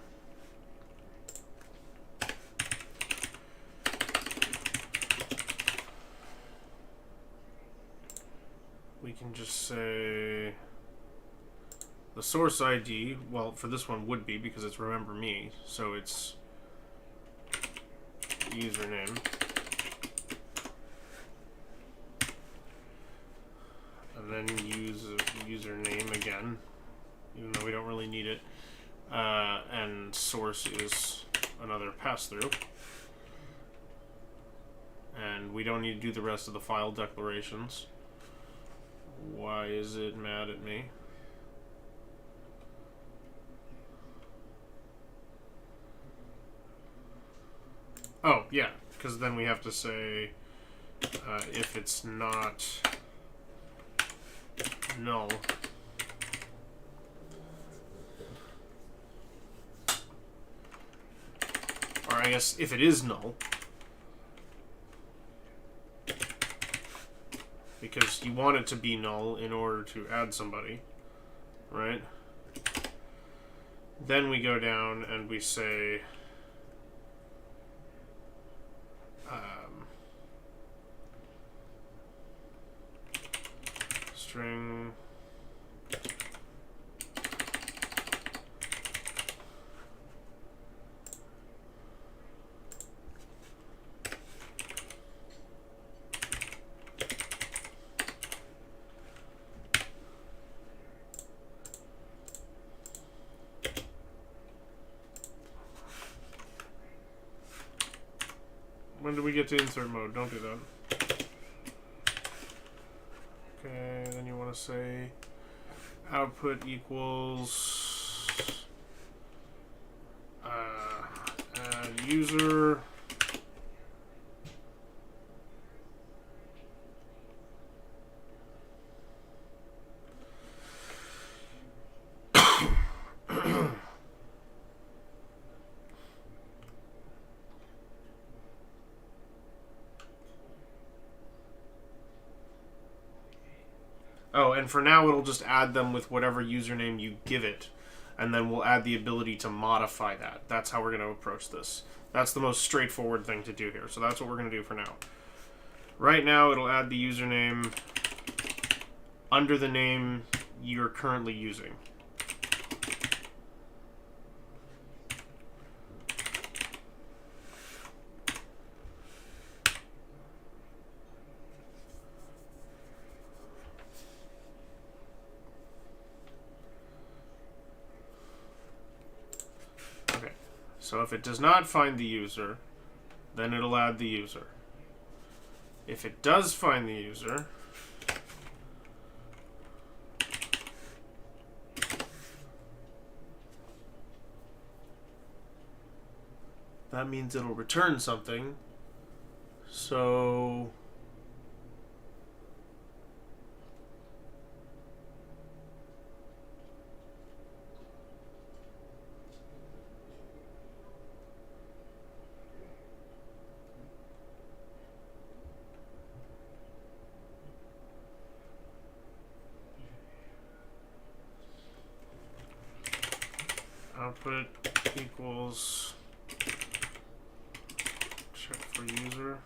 we can just say the source ID, well, for this one would be because it's remember me, so it's username. And then use username again, even though we don't really need it. And source is another pass-through. And we don't need to do the rest of the file declarations. Why is it mad at me? Oh, yeah, because then we have to say if it's not null. Or I guess if it is null. Because you want it to be null in order to add somebody, right? Then we go down and we say string when do we get to insert mode? Don't do that. Okay, then you want to say output equals add user Oh, and for now it'll just add them with whatever username you give it. And then we'll add the ability to modify that. That's how we're going to approach this. That's the most straightforward thing to do here. So that's what we're going to do for now. Right now it'll add the username under the name you're currently using. So if it does not find the user, then it'll add the user. If it does find the user, that means it'll return something. So output equals check for user.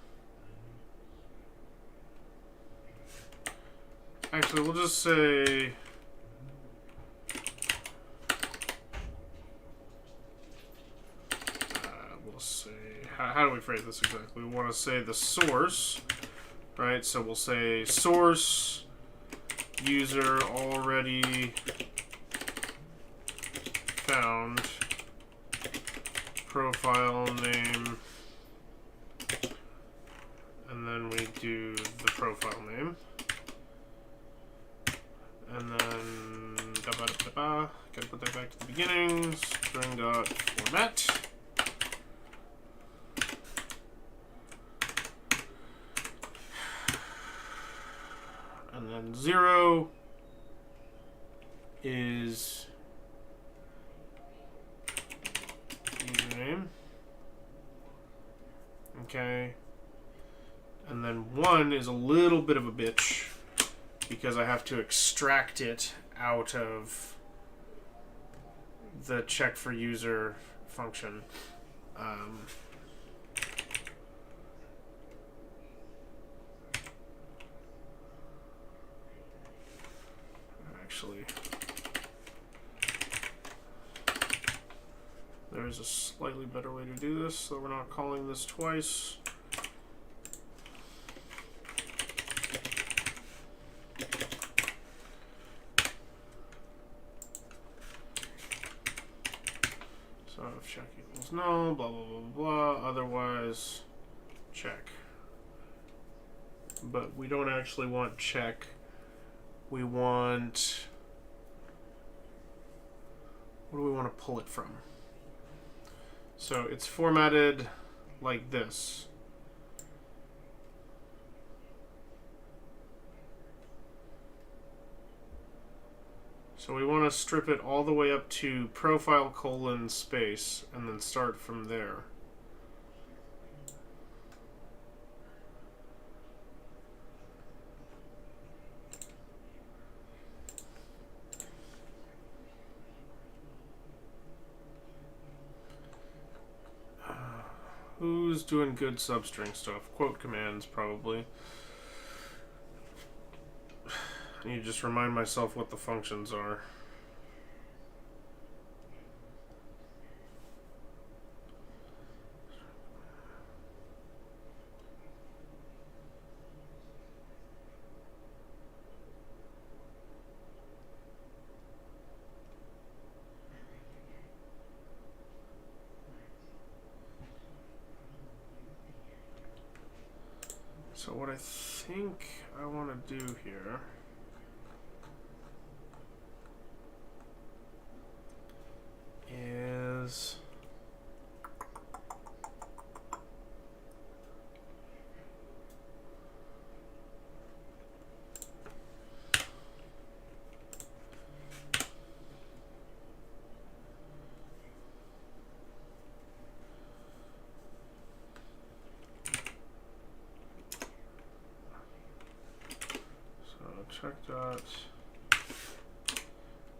Actually, we'll just say we'll say how do we phrase this exactly? We want to say the source, right? So we'll say source user already found profile name, and then we do the profile name, and then gotta put that back to the beginning. String dot format, and then 0 is username. Okay. And then 1 is a little bit of a bitch because I have to extract it out of the check for user function. Actually, there is a slightly better way to do this so we're not calling this twice. So if check equals no, blah, blah, blah, blah, otherwise check. But we don't actually want check we want... What do we want to pull it from? So it's formatted like this. So we want to strip it all the way up to profile : space and then start from there. Who's doing good substring stuff? Quote commands, probably. I need to just remind myself what the functions are. So what I think I want to do here is check dot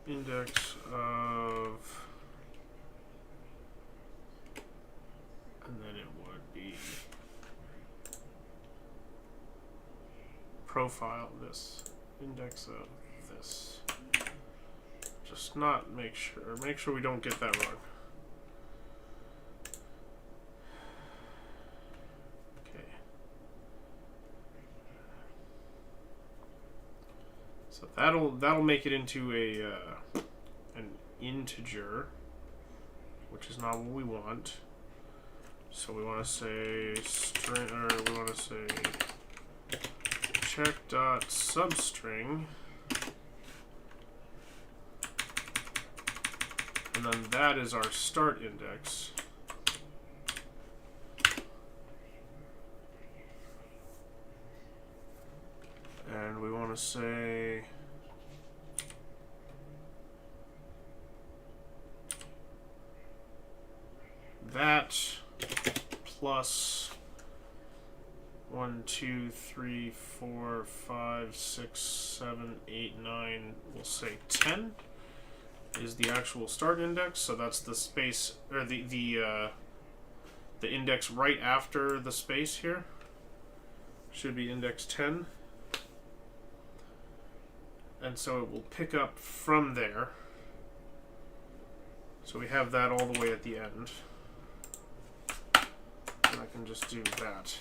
index of, and then it would be profile this, index of this. Just not make sure we don't get that wrong. So that'll make it into an integer, which is not what we want. So we want to say string, or we want to say check dot substring, and then that is our start index. And we want to say that plus 1, 2, 3, 4, 5, 6, 7, 8, 9, we'll say 10 is the actual start index. So that's the space, or the index right after the space here. Should be index 10. And so it will pick up from there. So we have that all the way at the end. And I can just do that.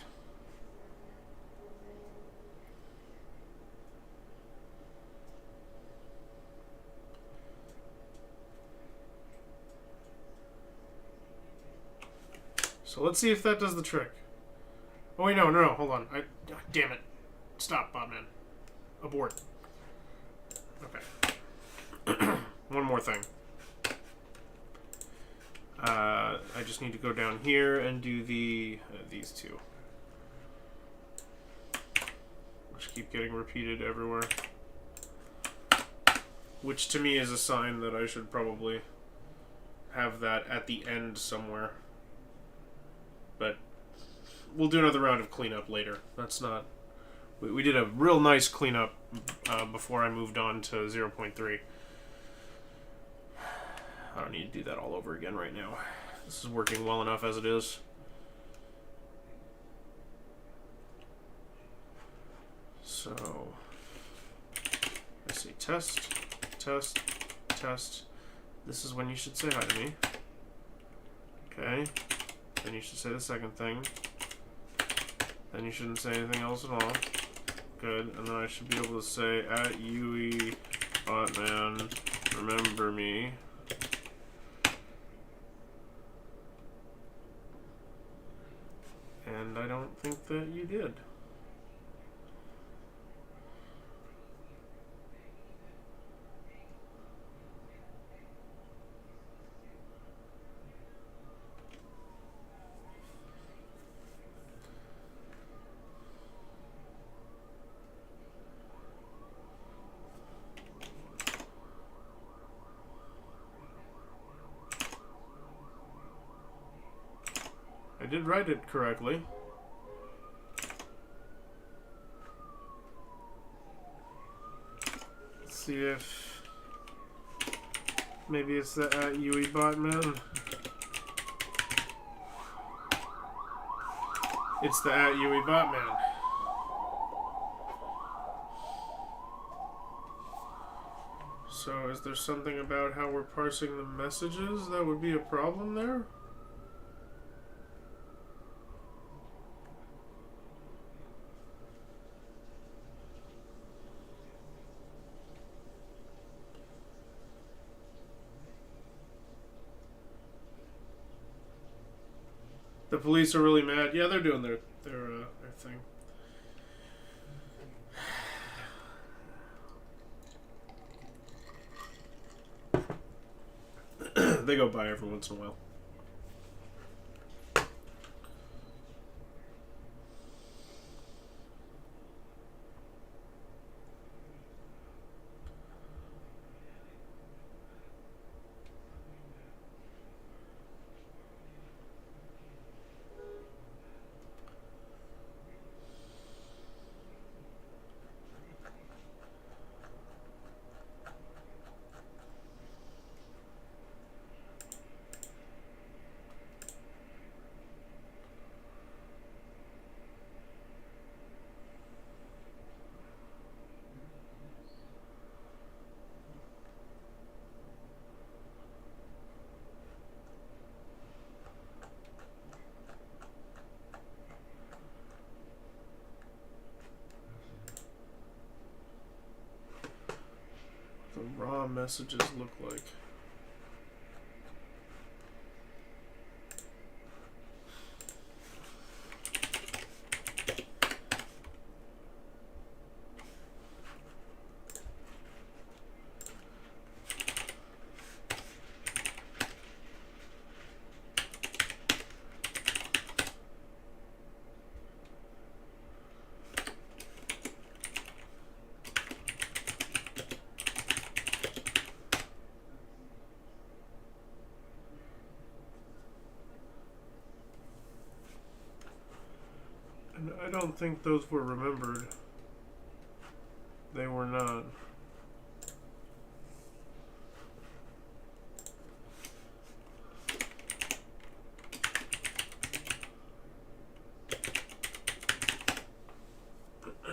So let's see if that does the trick. Oh wait, no, hold on. Damn it. Stop, botman. Abort. Okay. One more thing. I just need to go down here and do these two, which keep getting repeated everywhere. Which to me is a sign that I should probably have that at the end somewhere. But we'll do another round of cleanup later. That's not... We did a real nice cleanup before I moved on to 0.3. I don't need to do that all over again right now. This is working well enough as it is. So, let's see, test. This is when you should say hi to me. Okay. Then you should say the second thing. Then you shouldn't say anything else at all. Good. And then I should be able to say at UE botman, remember me. And I don't think that you did. did write it correctly. Let's see if maybe it's the @UEBotman. It's the @UEBotman. So is there something about how we're parsing the messages that would be a problem there? The police are really mad. Yeah, they're doing their thing. They go by every once in a while. The raw messages look like. And I don't think those were remembered. They were not.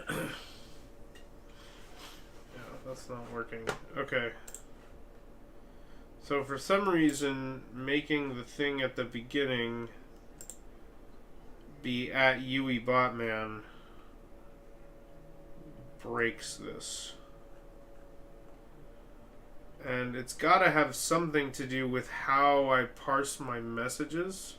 Yeah, that's not working. Okay. So for some reason, making the thing at the beginning be @UEBotman breaks this. And it's gotta have something to do with how I parse my messages.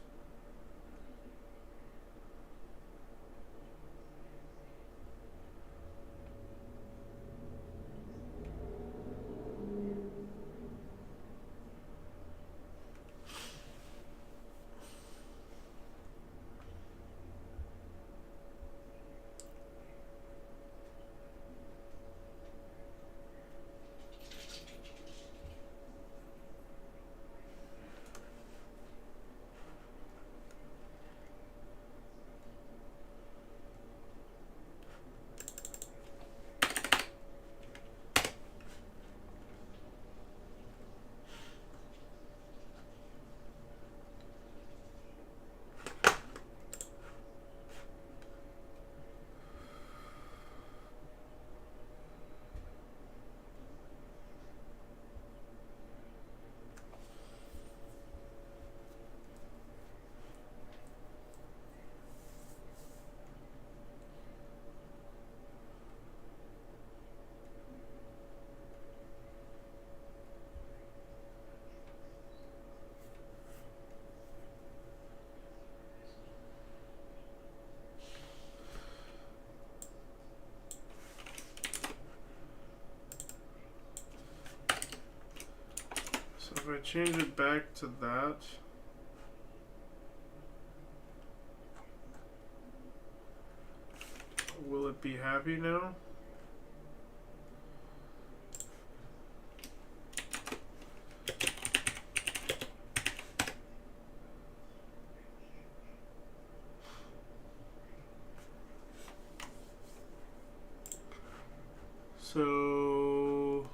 So if I change it back to that, will it be happy now? So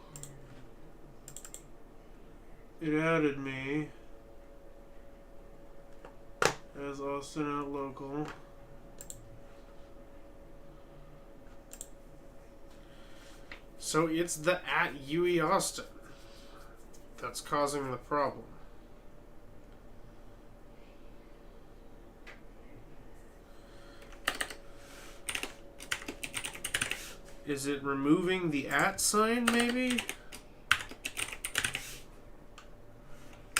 it added me as Austin at local. So it's the @UE_Austin that's causing the problem. Is it removing the @ sign, maybe?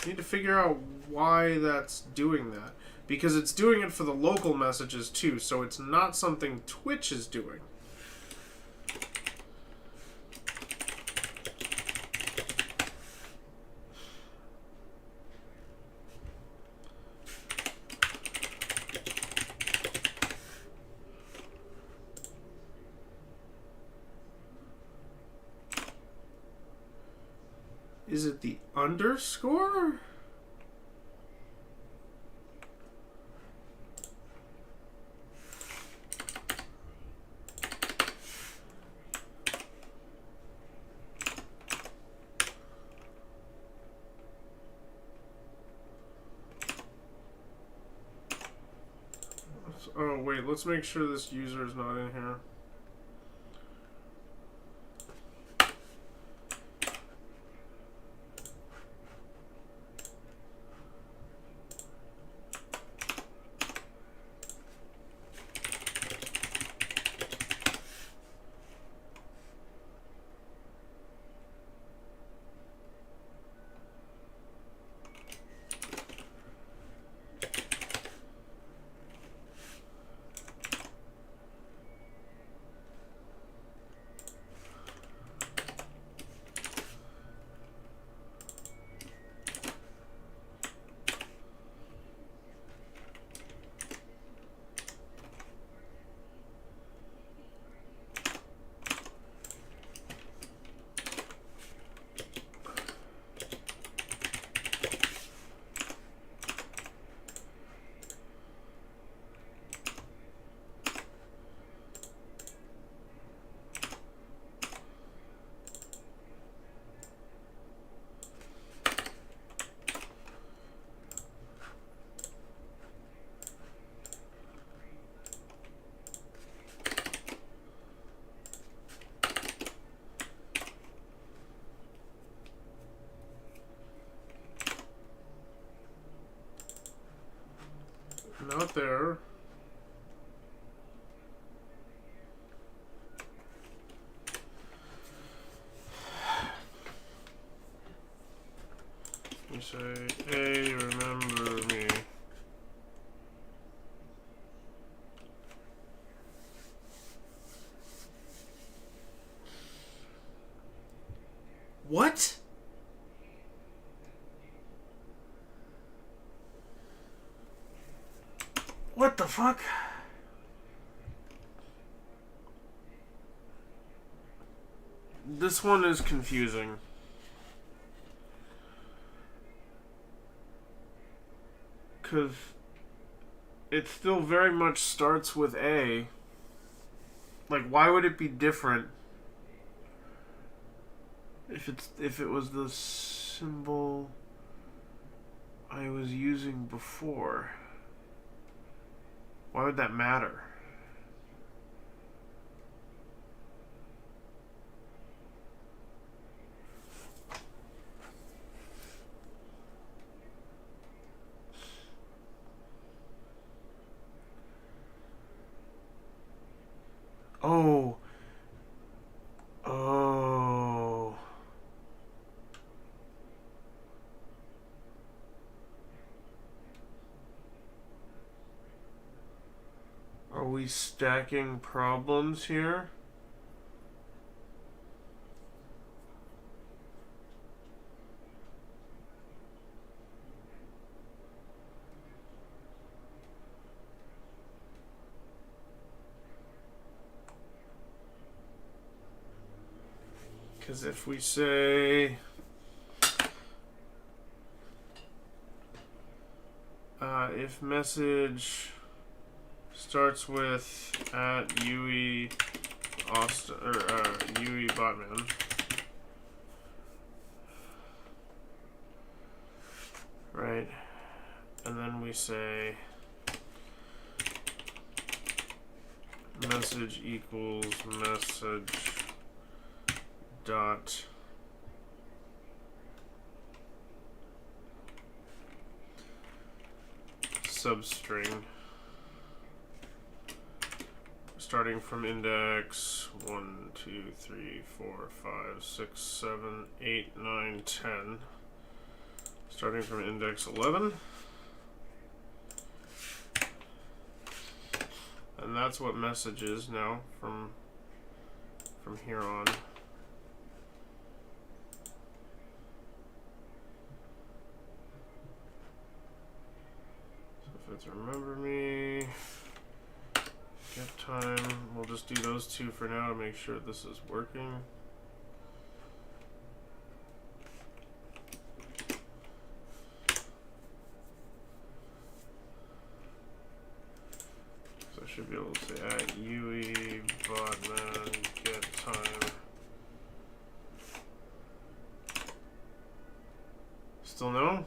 Need to figure out why that's doing that. Because it's doing it for the local messages too, so it's not something Twitch is doing. Is it the underscore? Oh, wait, let's make sure this user is not in here. Not there. You say, hey, remember me. What? What the fuck? This one is confusing. Because it still very much starts with A. Like, why would it be different if it was the symbol I was using before? Why would that matter? Oh. Oh. Are we stacking problems here? Because if we say if message starts with @UE Austin or UE botman. Right. And then we say message equals message dot substring starting from index 1, 2, 3, 4, 5, 6, 7, 8, 9, 10. Starting from index 11. And that's what message is now from here on. So if it's remember me, get time, we'll just do those two for now to make sure this is working. Should be able to say at UE botman get time. Still no?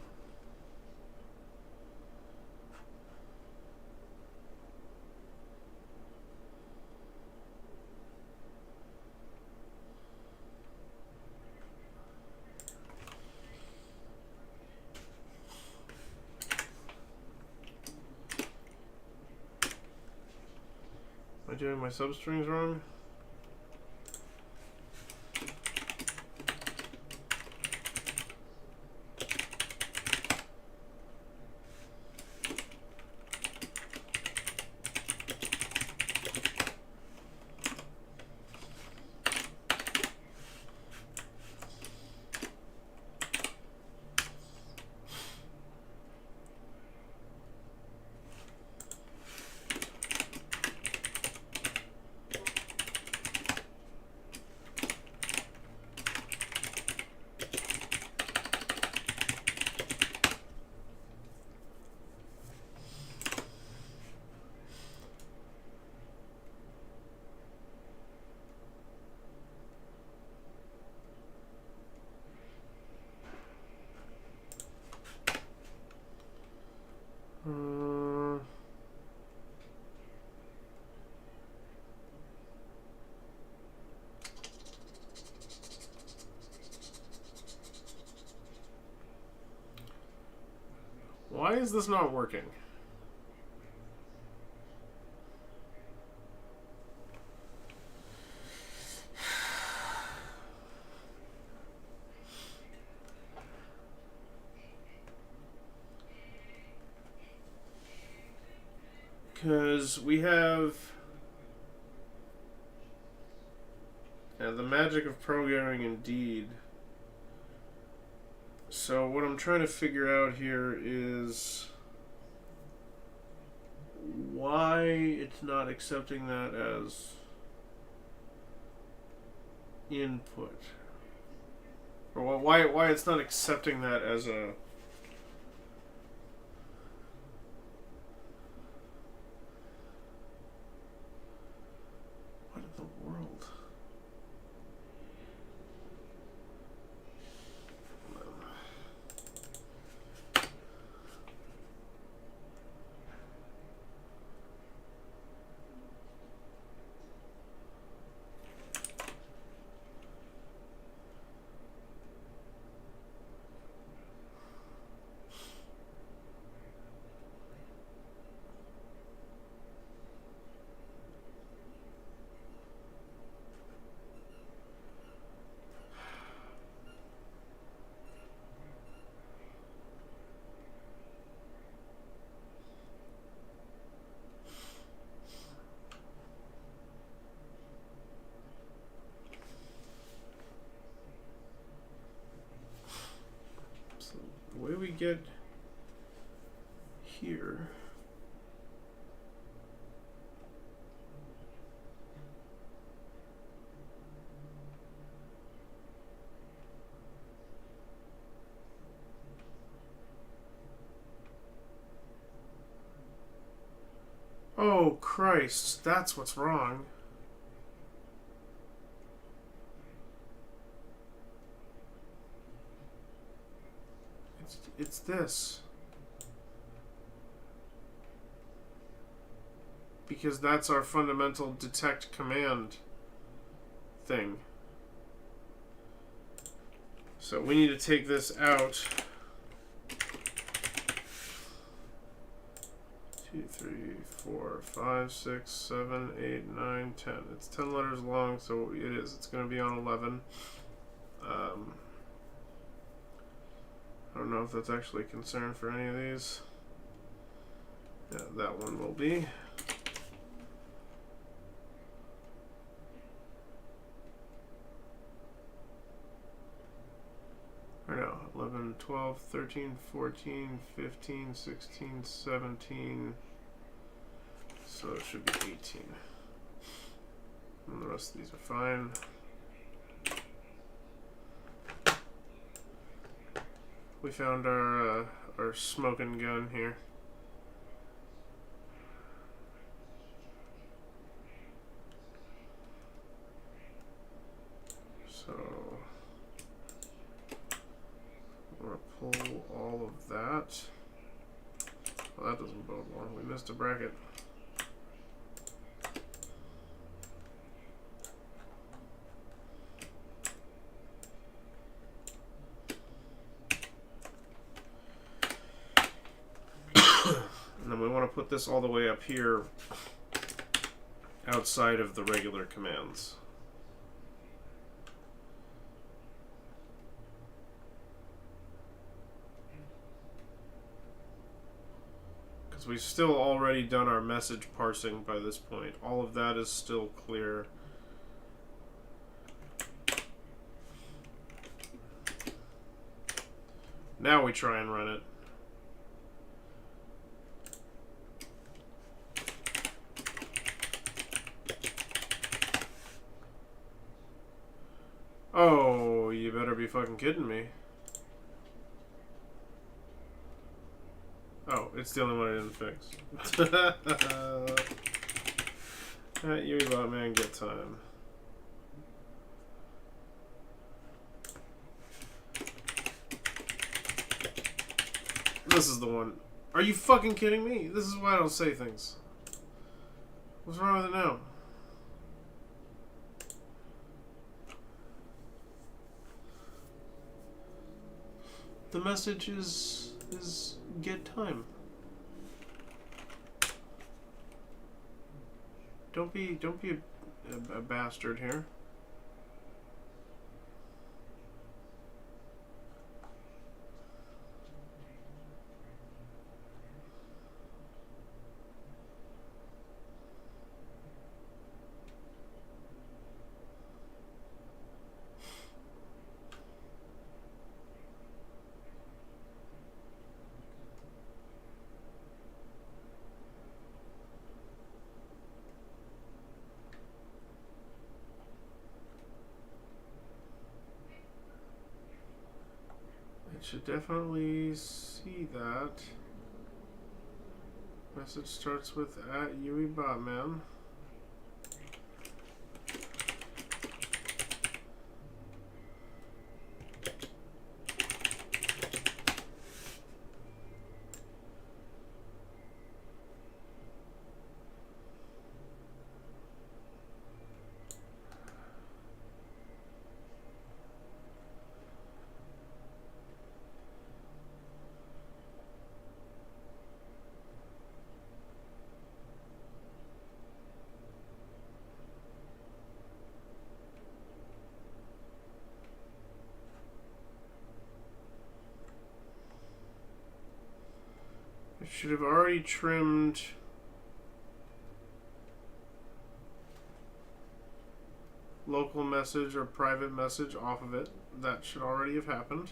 Am I doing my substrings wrong? Why is this not working? Because we have the magic of programming indeed. So what I'm trying to figure out here is why it's not accepting that as input. Or why it's not accepting that as a... What in the world? The way we get here, oh Christ, that's what's wrong. It's this. Because that's our fundamental detect command thing. So we need to take this out. 2, 3, 4, 5, 6, 7, 8, 9, 10. It's 10 letters long, so it is. It's going to be on 11. I don't know if that's actually a concern for any of these. Yeah, that one will be. Or no, 11, 12, 13, 14, 15, 16, 17. So it should be 18. And the rest of these are fine. We found our smoking gun here. So I'm gonna pull all of that. Well, that doesn't bode well. We missed a bracket. And then we want to put this all the way up here outside of the regular commands. Because we've still already done our message parsing by this point. All of that is still clear. Now we try and run it. Oh, you better be fucking kidding me. Oh, it's the only one I didn't fix. You botman, get time. This is the one. Are you fucking kidding me? This is why I don't say things. What's wrong with it now? The message is get time. Don't be a bastard here. It should definitely see that. Message starts with @UEBotman. It should have already trimmed local message or private message off of it. That should already have happened.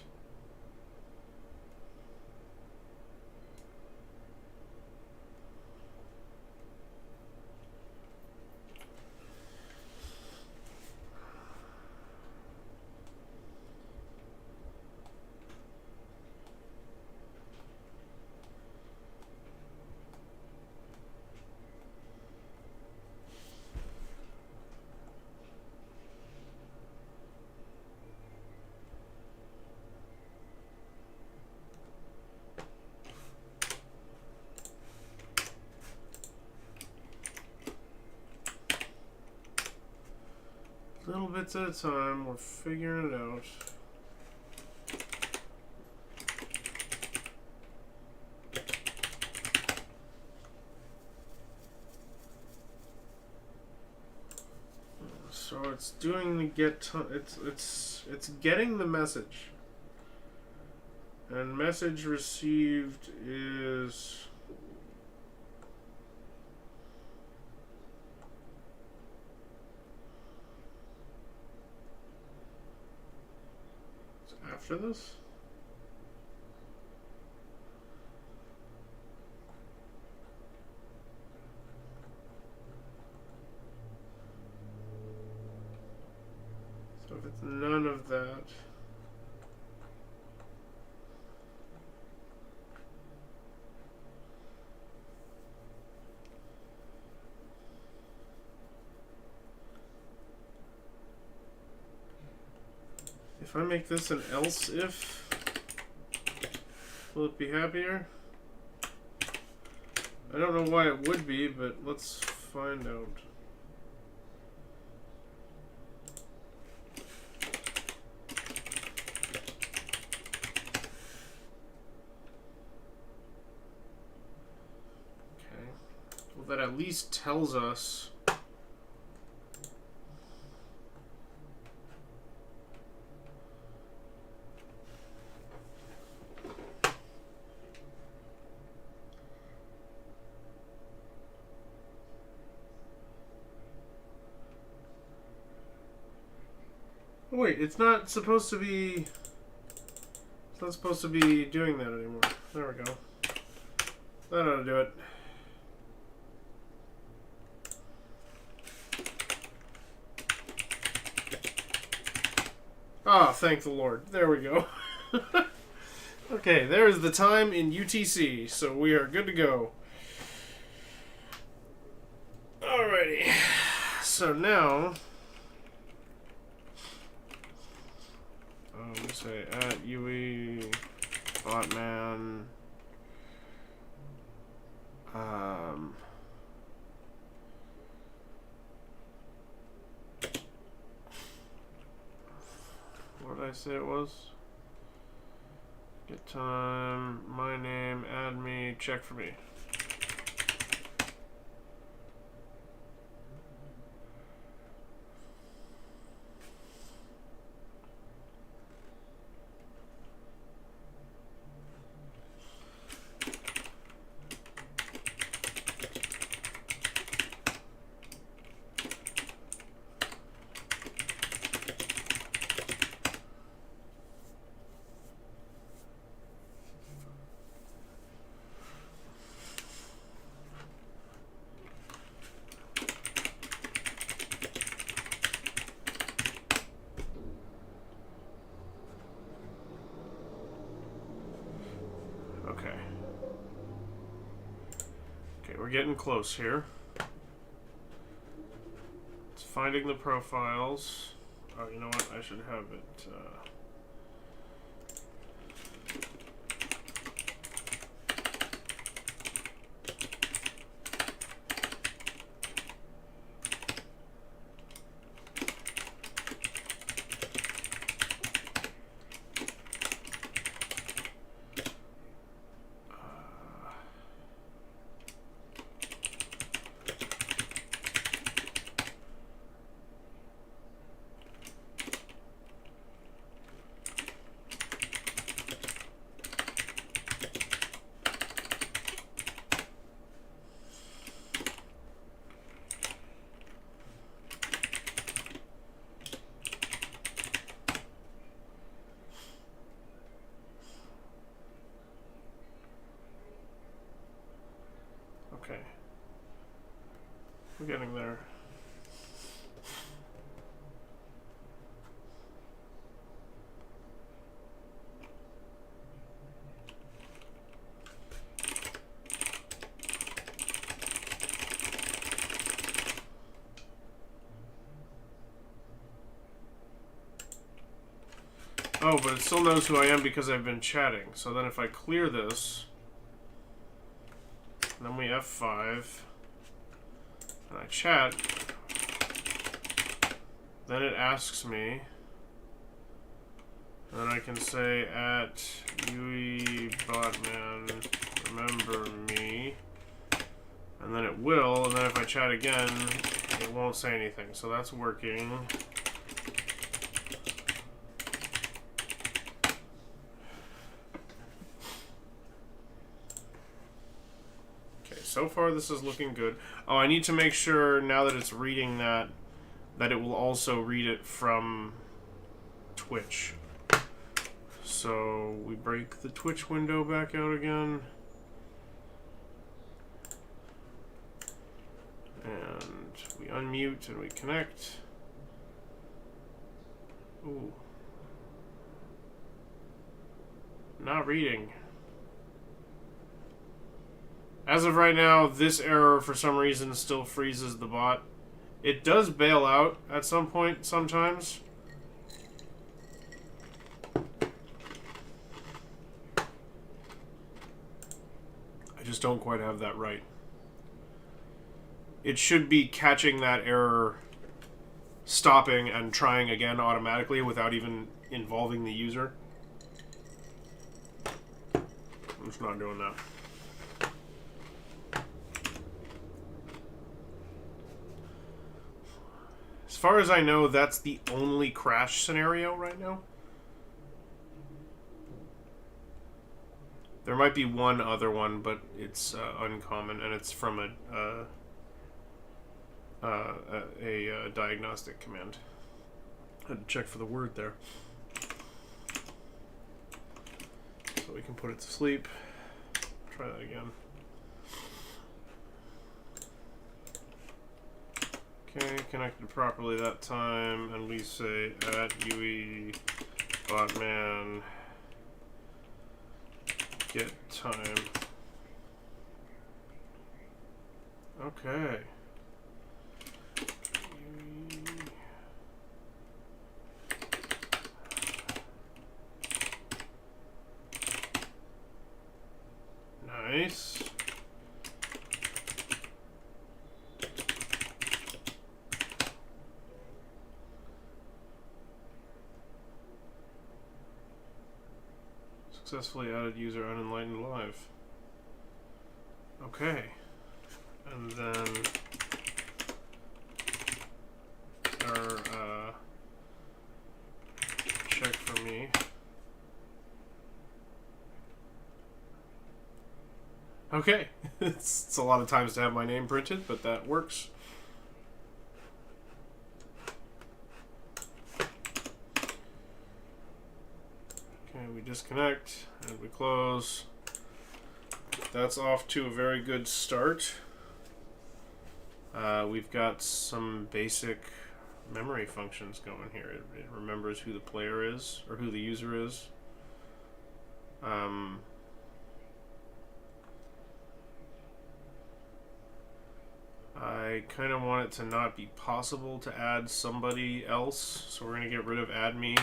bits at a time. We're figuring it out. So it's doing the get. It's getting the message. And message received is. After this? So if it's none of that, if I make this an else if, will it be happier? I don't know why it would be, but let's find out. Okay. Well, that at least tells us wait, it's not supposed to be. It's not supposed to be doing that anymore. There we go. That ought to do it. Ah, thank the Lord. There we go. Okay, there is the time in UTC, so we are good to go. Alrighty. So now. Say at UE botman what did I say it was? Get time, my name, add me, check for me. Okay, we're getting close here. It's finding the profiles. Oh, you know what? I should have it. Okay. We're getting there. Oh, but it still knows who I am because I've been chatting. So then if I clear this, and then we F5, and I chat, Then it asks me. Then I can say at botman, remember me. And then it will, and then if I chat again, it won't say anything. So that's working. Okay, so far this is looking good. Oh, I need to make sure now that it's reading that it will also read it from Twitch. So we break the Twitch window back out again. And we unmute and we connect. Ooh. Not reading. As of right now, this error for some reason still freezes the bot. It does bail out at some point sometimes. I just don't quite have that right. It should be catching that error, stopping, and trying again automatically without even involving the user. I'm just not doing that. As far as I know, that's the only crash scenario right now. There might be one other one, but it's uncommon, and it's from a diagnostic command. I had to check for the word there. So we can put it to sleep. Try that again. Okay, connected properly that time, and we say at UE botman get time. Okay. Nice. Successfully added user unenlightened live. Okay. And then our check for me. Okay. It's a lot of times to have my name printed, but that works. Okay, we disconnect and we close. That's off to a very good start. We've got some basic memory functions going here. It remembers who the player is, or who the user is. I kind of want it to not be possible to add somebody else, so we're going to get rid of add me.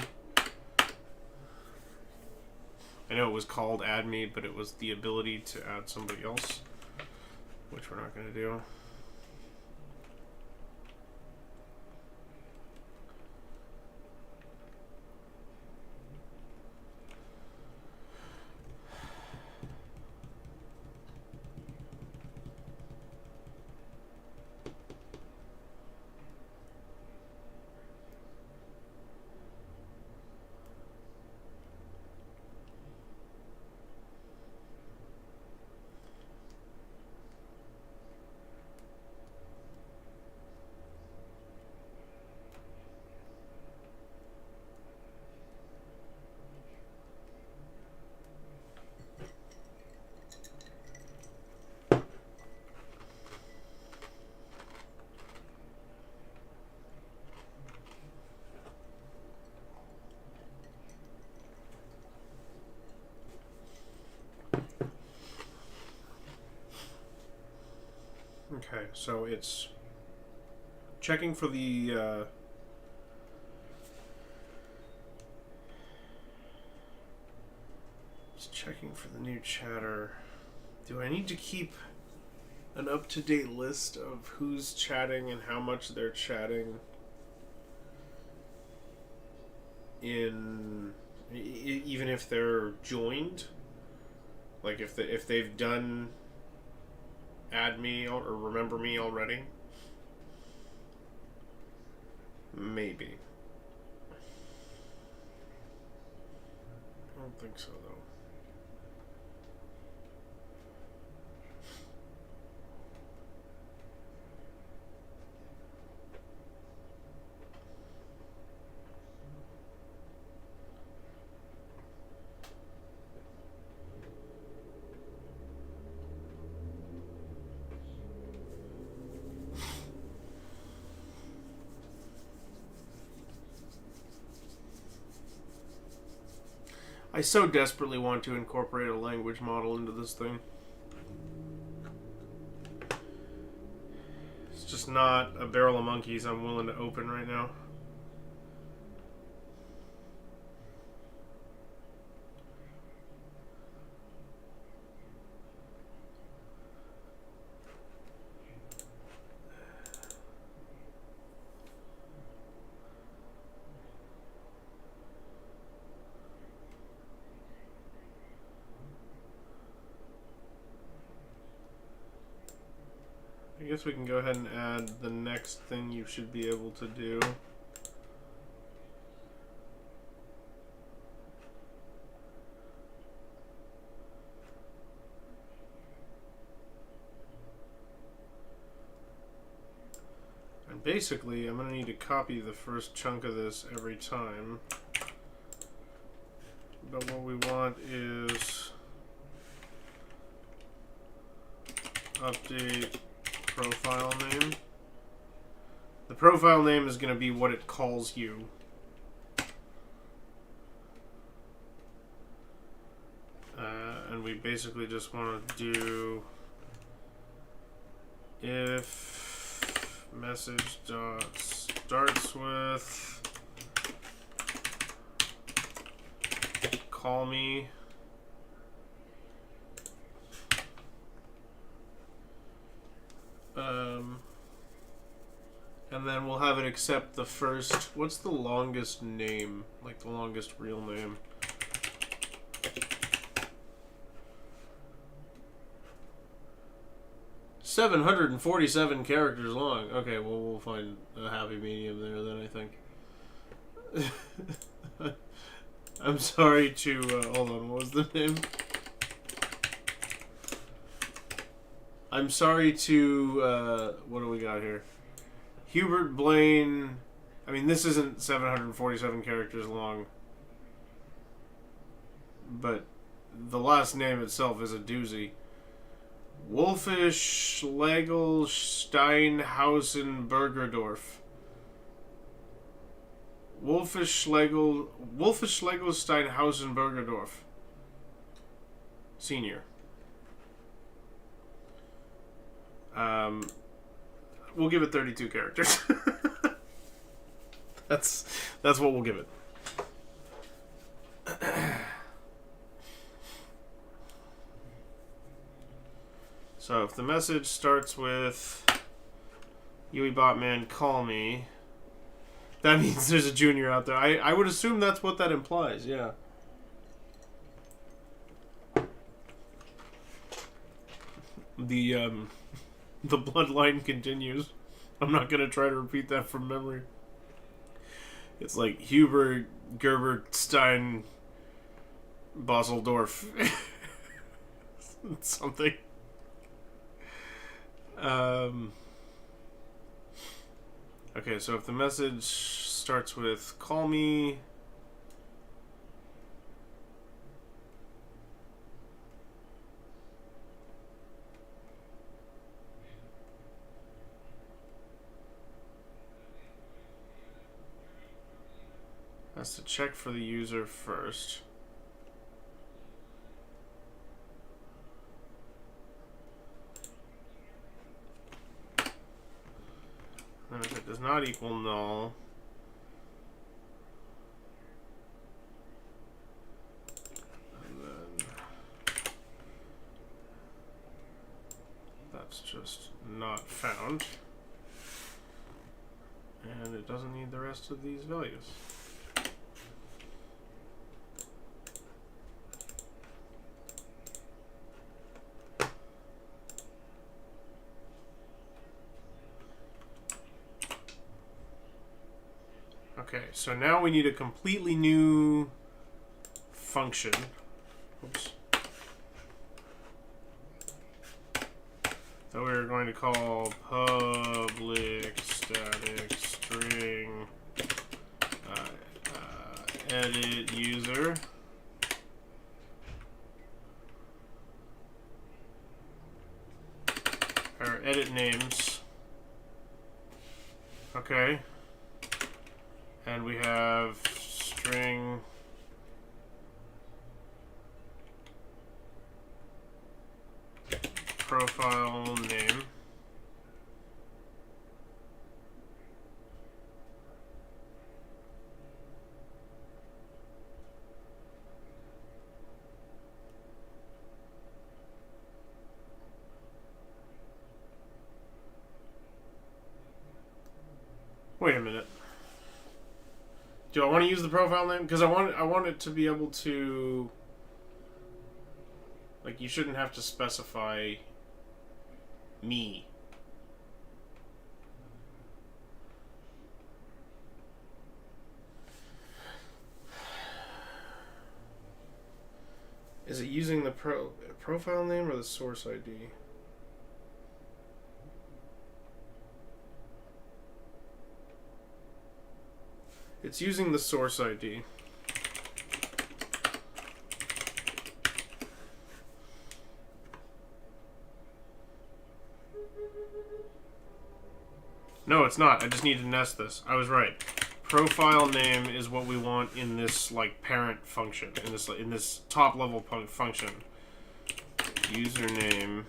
I know it was called add me, but it was the ability to add somebody else, which we're not going to do. Okay, so it's checking for the it's checking for the new chatter. Do I need to keep an up-to-date list of who's chatting and how much they're chatting? in even if they're joined, like if they've done add me or remember me already. Maybe. I don't think so, though. I so desperately want to incorporate a language model into this thing. It's just not a barrel of monkeys I'm willing to open right now. I guess we can go ahead and add the next thing you should be able to do. And basically, I'm going to need to copy the first chunk of this every time. But what we want is update profile name. The profile name is going to be what it calls you. And we basically just want to do if message dot starts with call me. And then we'll have it accept the first. What's the longest name? Like the longest real name? $747 characters long. Okay, well, we'll find a happy medium there then, I think. I'm sorry to. Hold on, what was the name? I'm sorry to. What do we got here? Hubert Blaine. I mean, this isn't 747 characters long, but the last name itself is a doozy. Wolfish Schlegel Steinhausen Bergerdorf. Wolfish Schlegel Steinhausen Bergerdorf. Senior. We'll give it 32 characters. That's what we'll give it. So if the message starts with Yui Botman, call me, that means there's a junior out there. I would assume that's what that implies, yeah. The bloodline continues. I'm not going to try to repeat that from memory. It's like Hubert Gerber Stein Bosseldorf. Something. Okay, so if the message starts with call me, has to check for the user first. And if it does not equal null, and then that's just not found. And it doesn't need the rest of these values. Okay, so now we need a completely new function. Oops. That we're going to call public static string edit user. Or edit names. Okay. And we have string profile name. Wait a minute. Do I want to use the profile name? Because I want it to be able to, like, you shouldn't have to specify me. Is it using the profile name or the source ID? It's using the source ID. No, it's not. I just need to nest this. I was right. Profile name is what we want in this like parent function, in this top level function. Username.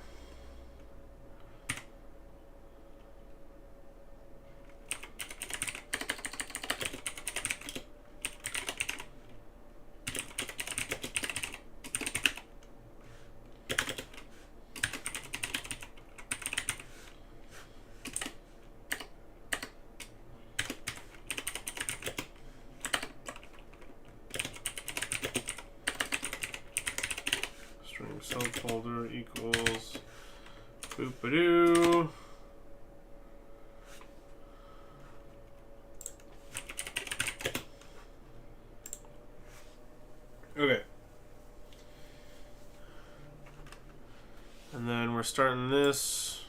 Subfolder equals boop-a-doo. Okay. And then we're starting this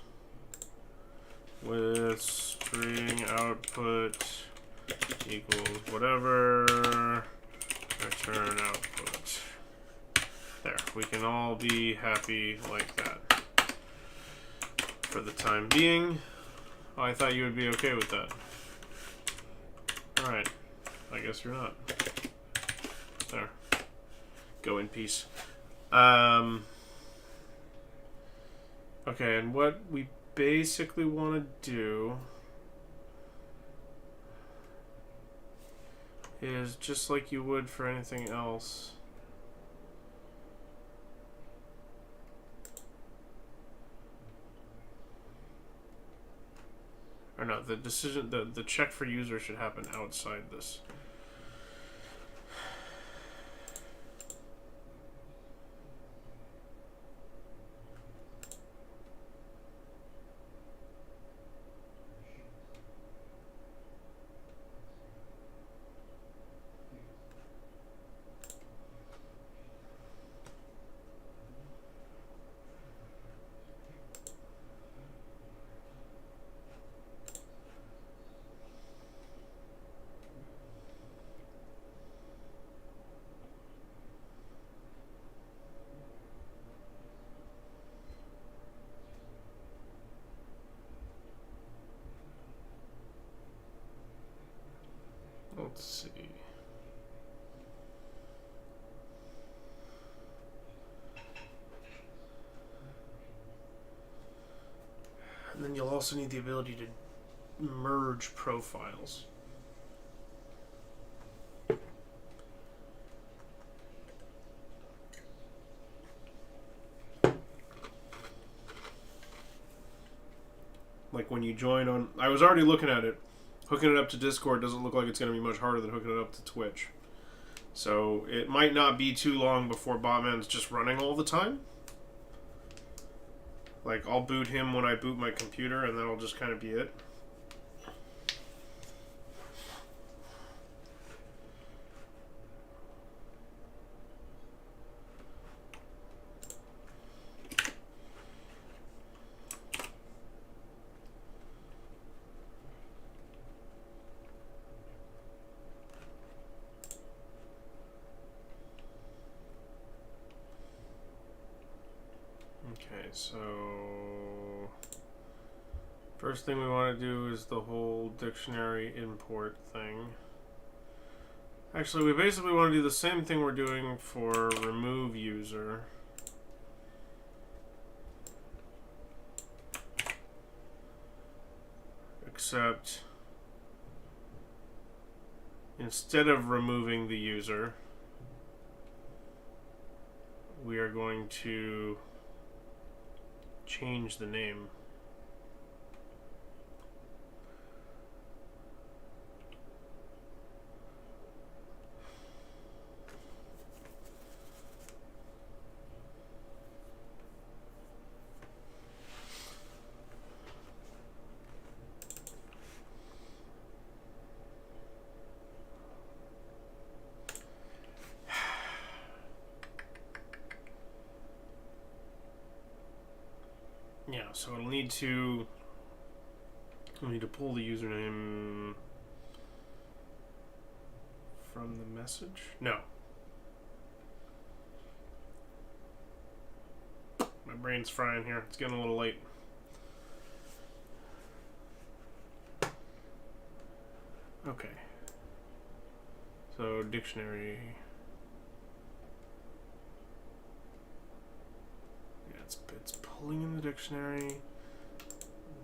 with string output equals whatever, return output. There, we can all be happy like that for the time being. Oh, I thought you would be okay with that. Alright, I guess you're not. There. Go in peace. Okay, and what we basically want to do is just like you would for anything else. Or no, the decision, the check for user should happen outside this. Let's see. And then you'll also need the ability to merge profiles. Like when you join on, I was already looking at it. Hooking it up to Discord doesn't look like it's going to be much harder than hooking it up to Twitch. So it might not be too long before Botman's just running all the time. Like, I'll boot him when I boot my computer, and that'll just kind of be it. Okay, so first thing we want to do is the whole dictionary import thing. Actually, we basically want to do the same thing we're doing for remove user. Except instead of removing the user, we are going to change the name. Yeah, so it'll need to pull the username from the message. No. My brain's frying here. It's getting a little late. Okay. So dictionary. Yeah, it's pulling in the dictionary.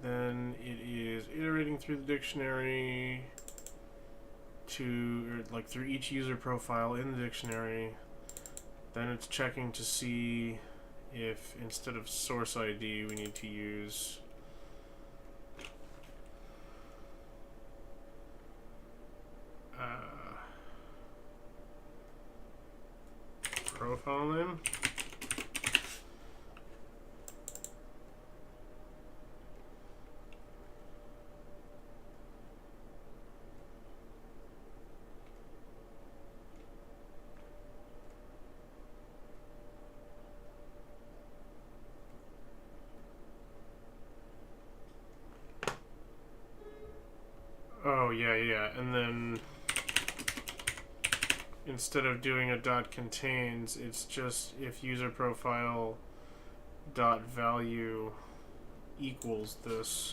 Then it is iterating through the dictionary through each user profile in the dictionary. Then it's checking to see if instead of source ID we need to use profile name. Oh, yeah. And then instead of doing a dot contains, it's just if user profile dot value equals this.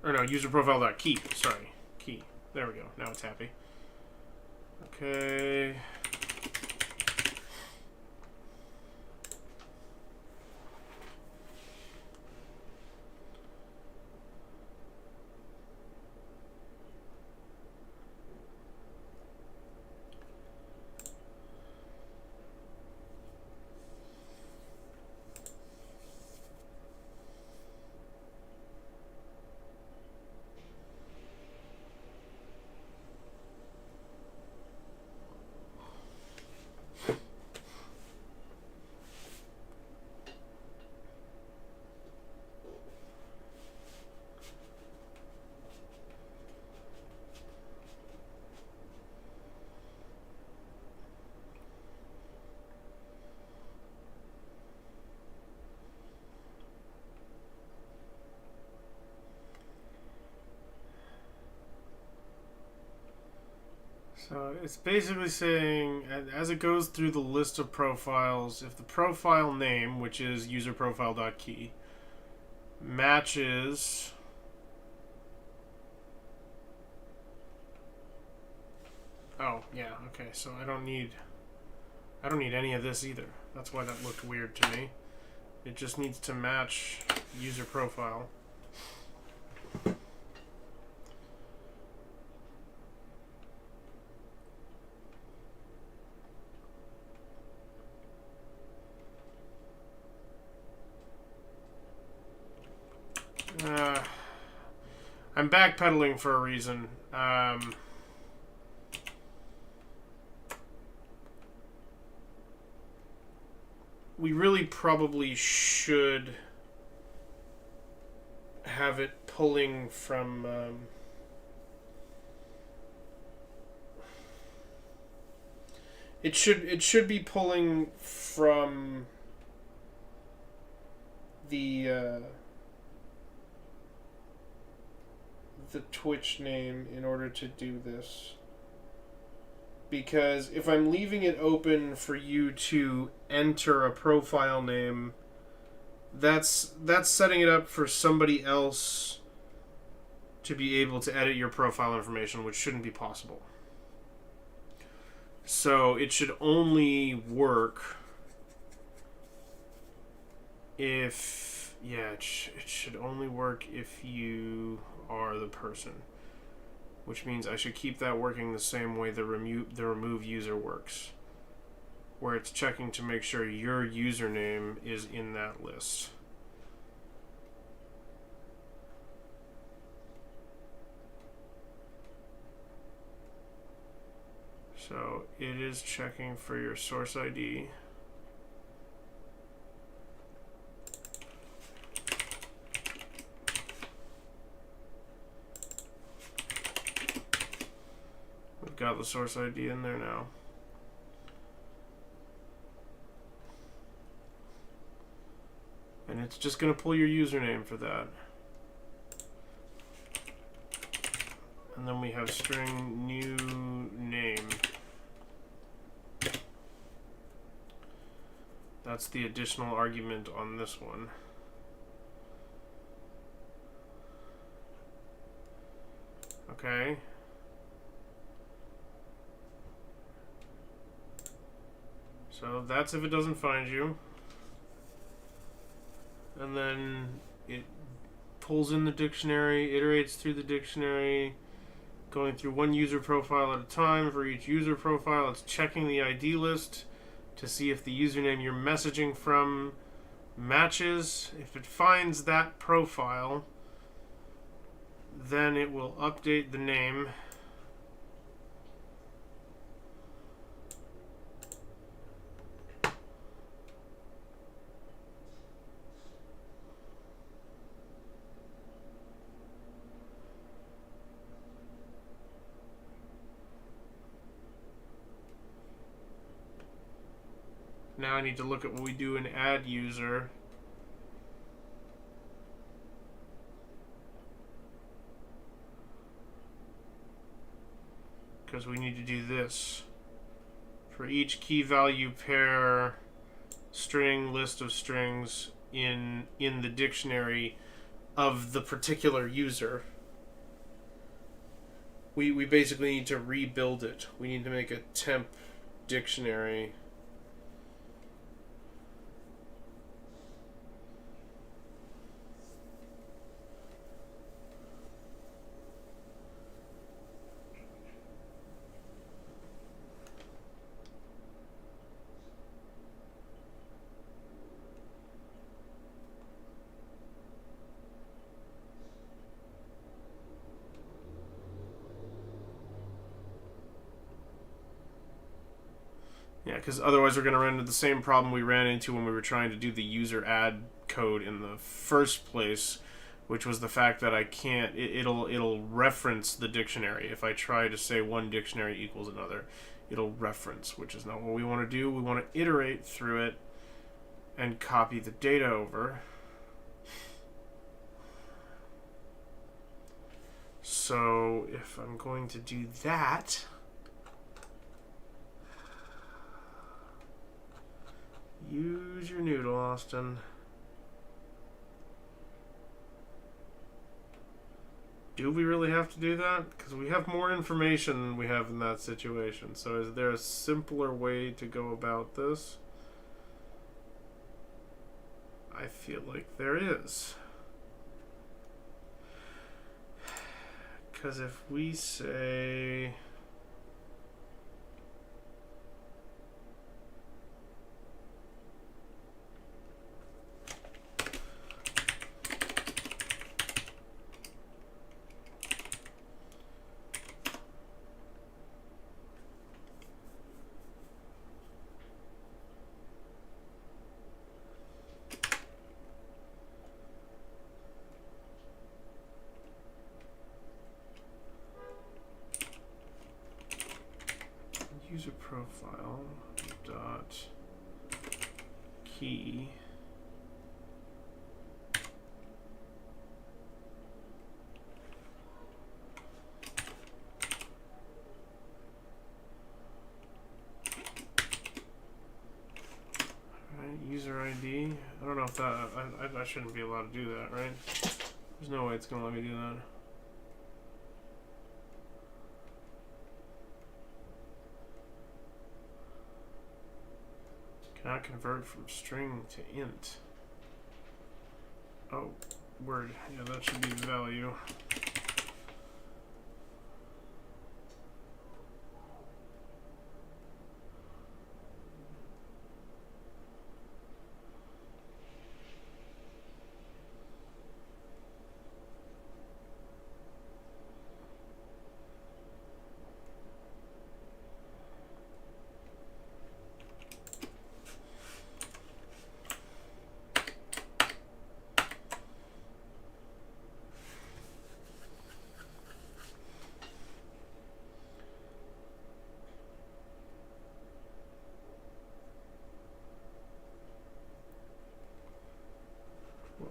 Or no, user profile dot key. Sorry, key. There we go. Now it's happy. Okay. So it's basically saying, as it goes through the list of profiles, if the profile name, which is userprofile.key, matches oh, yeah, okay, so I don't need any of this either. That's why that looked weird to me. It just needs to match user profile. I'm backpedaling for a reason. We really probably should have it pulling from it should be pulling from the the Twitch name in order to do this. Because if I'm leaving it open for you to enter a profile name, that's setting it up for somebody else to be able to edit your profile information, which shouldn't be possible. So it should only work if, it should only work if you are the person. Which means I should keep that working the same way the remove user works, where it's checking to make sure your username is in that list. So it is checking for your source ID. Got the source ID in there now. And it's just going to pull your username for that. And then we have string new name. That's the additional argument on this one. Okay. So that's if it doesn't find you. And then it pulls in the dictionary, iterates through the dictionary, going through one user profile at a time. For each user profile, it's checking the ID list to see if the username you're messaging from matches. If it finds that profile, then it will update the name. Now I need to look at what we do in add user. Because we need to do this. For each key value pair string list of strings in the dictionary of the particular user, we basically need to rebuild it. We need to make a temp dictionary. Yeah, because otherwise we're going to run into the same problem we ran into when we were trying to do the user add code in the first place, which was the fact that I can't, it'll reference the dictionary. If I try to say one dictionary equals another, it'll reference, which is not what we want to do. We want to iterate through it and copy the data over. So if I'm going to do that, use your noodle, Austin. Do we really have to do that? Because we have more information than we have in that situation. So is there a simpler way to go about this? I feel like there is. Because if we say... user profile dot key user ID. I don't know if that. I shouldn't be allowed to do that, right? There's no way it's gonna let me do that. Cannot convert from string to int. Oh, word. Yeah, that should be the value.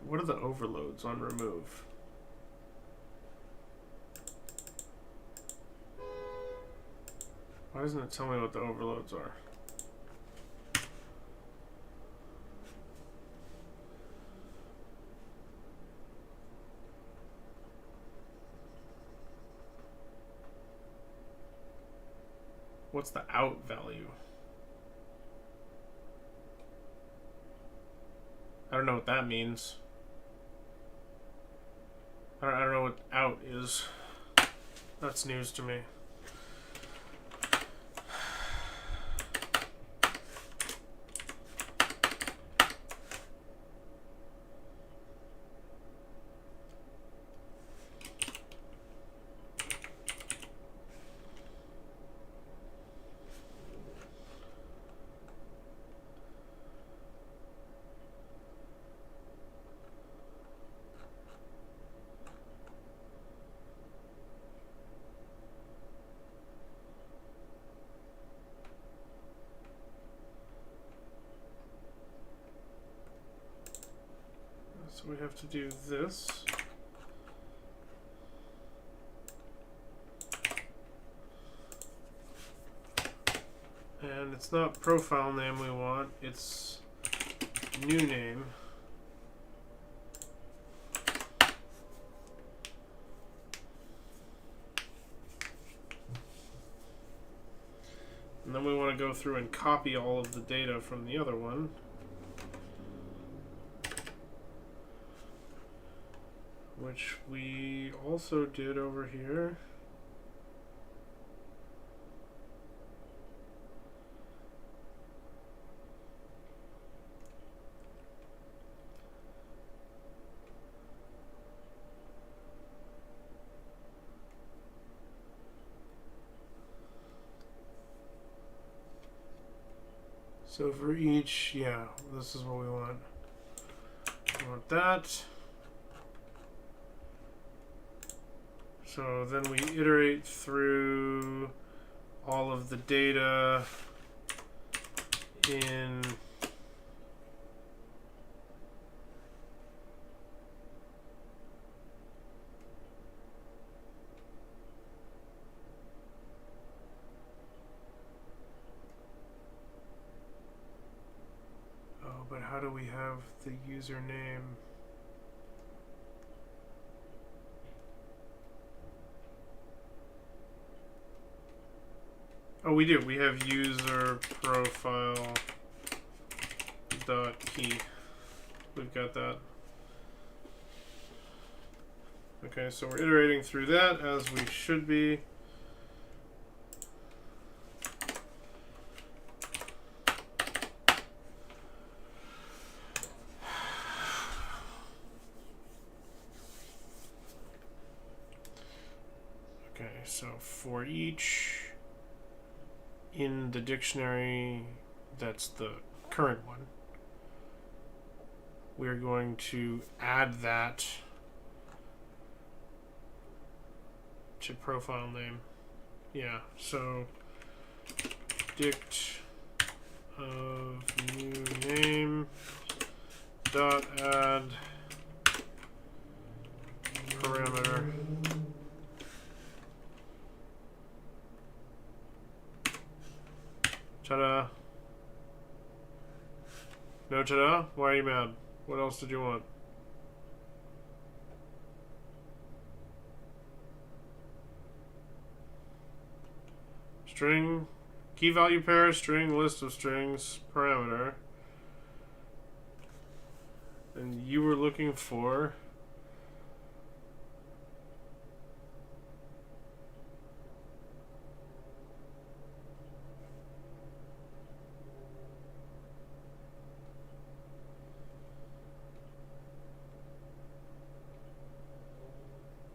What are the overloads on remove? Why doesn't it tell me what the overloads are? What's the out value? I don't know what that means. I don't know what out is. That's news to me. So we have to do this. And it's not profile name we want, it's new name. And then we want to go through and copy all of the data from the other one. Which we also did over here. So for each, yeah, this is what we want. We want that. So then we iterate through all of the data in but how do we have the username? Oh, we do. We have user profile dot key. We've got that. Okay, so we're iterating through that as we should be. Okay, so for each in the dictionary, that's the current one, we're going to add that to profile name. Yeah, so dict of new name dot add parameter. Ta-da. No ta-da? Why are you mad? What else did you want? String, key value pair, string, list of strings, parameter. And you were looking for...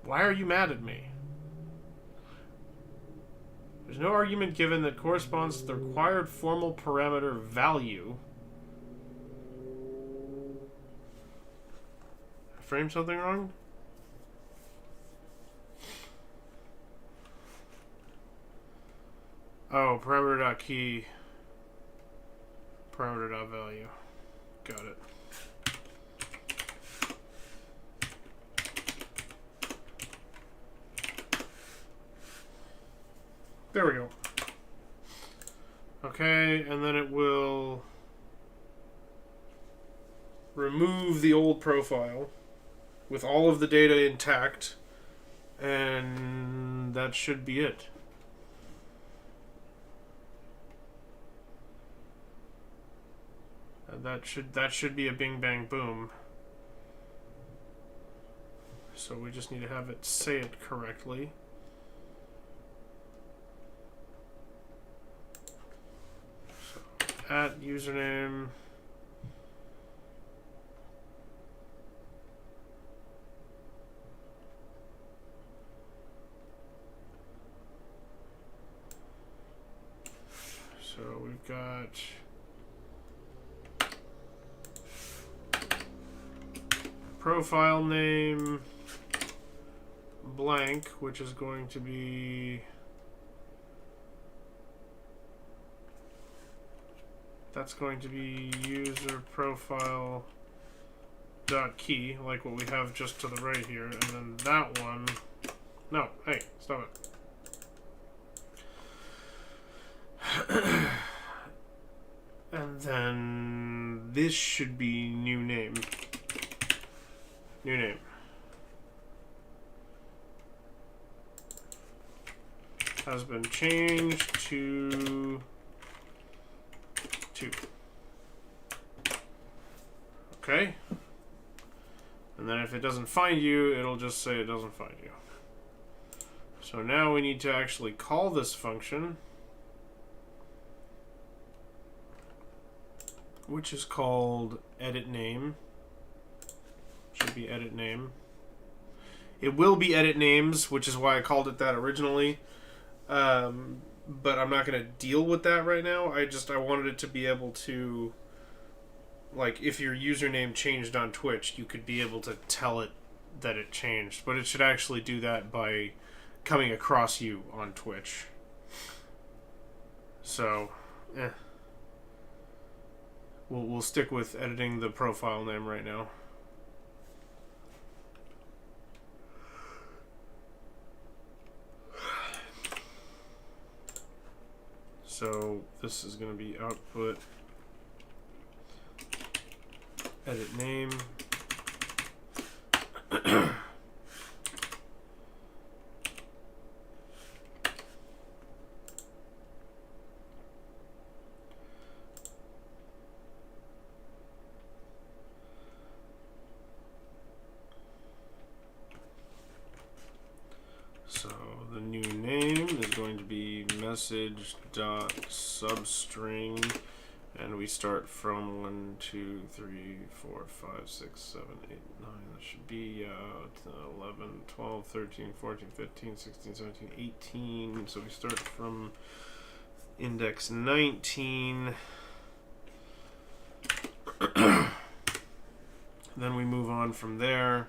Why are you mad at me? There's no argument given that corresponds to the required formal parameter value. I framed something wrong? Oh, parameter.key. Parameter.value. Got it. There we go. Okay, and then it will remove the old profile with all of the data intact, and that should be it. And that should be a bing bang boom. So we just need to have it say it correctly. At username. So we've got profile name blank, which is going to be... That's going to be user profile dot key, like what we have just to the right here, and then that one. No, hey, stop it. And then this should be new name. New name. Has been changed to 2. Okay. And then if it doesn't find you, it'll just say it doesn't find you. So now we need to actually call this function, which is called edit name. Should be edit name. It will be edit names, which is why I called it that originally. But I'm not going to deal with that right now. I wanted it to be able to, like, if your username changed on Twitch, you could be able to tell it that it changed. But it should actually do that by coming across you on Twitch. So, We'll stick with editing the profile name right now. So this is going to be output edit name. So the new name is going to be message.substring, and we start from 1, 2, 3, 4, 5, 6, 7, 8, 9. That should be 11, 12, 13, 14, 15, 16, 17, 18. So we start from index 19. Then we move on from there.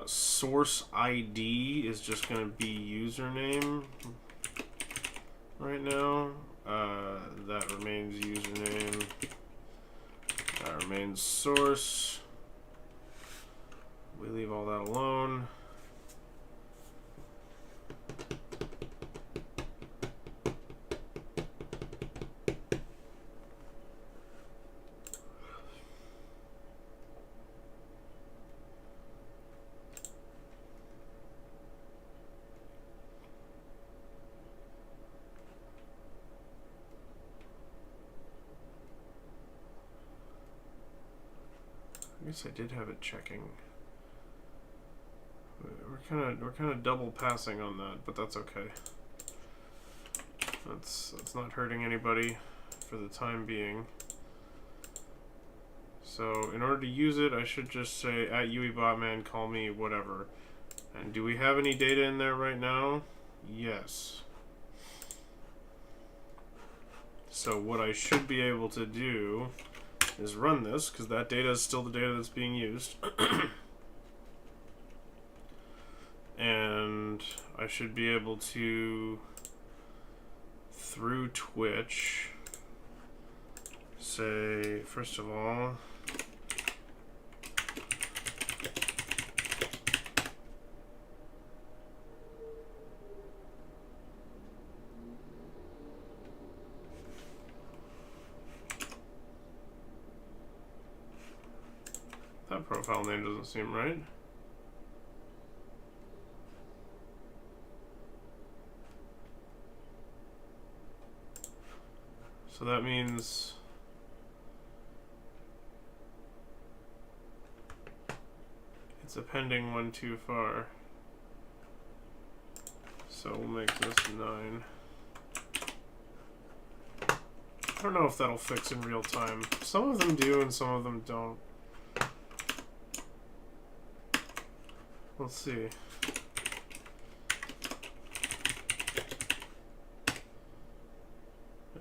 Source ID is just going to be username right now. That remains username. That remains source. We leave all that alone. I guess I did have it checking. We're kind of double passing on that, but that's okay. That's not hurting anybody for the time being. So in order to use it, I should just say at botman, call me whatever. And do we have any data in there right now? Yes. So what I should be able to do is run this, because that data is still the data that's being used. And I should be able to, through Twitch, say, first of all, that profile name doesn't seem right. So that means it's appending one too far. So we'll make this 9. I don't know if that'll fix in real time. Some of them do and some of them don't. Let's see.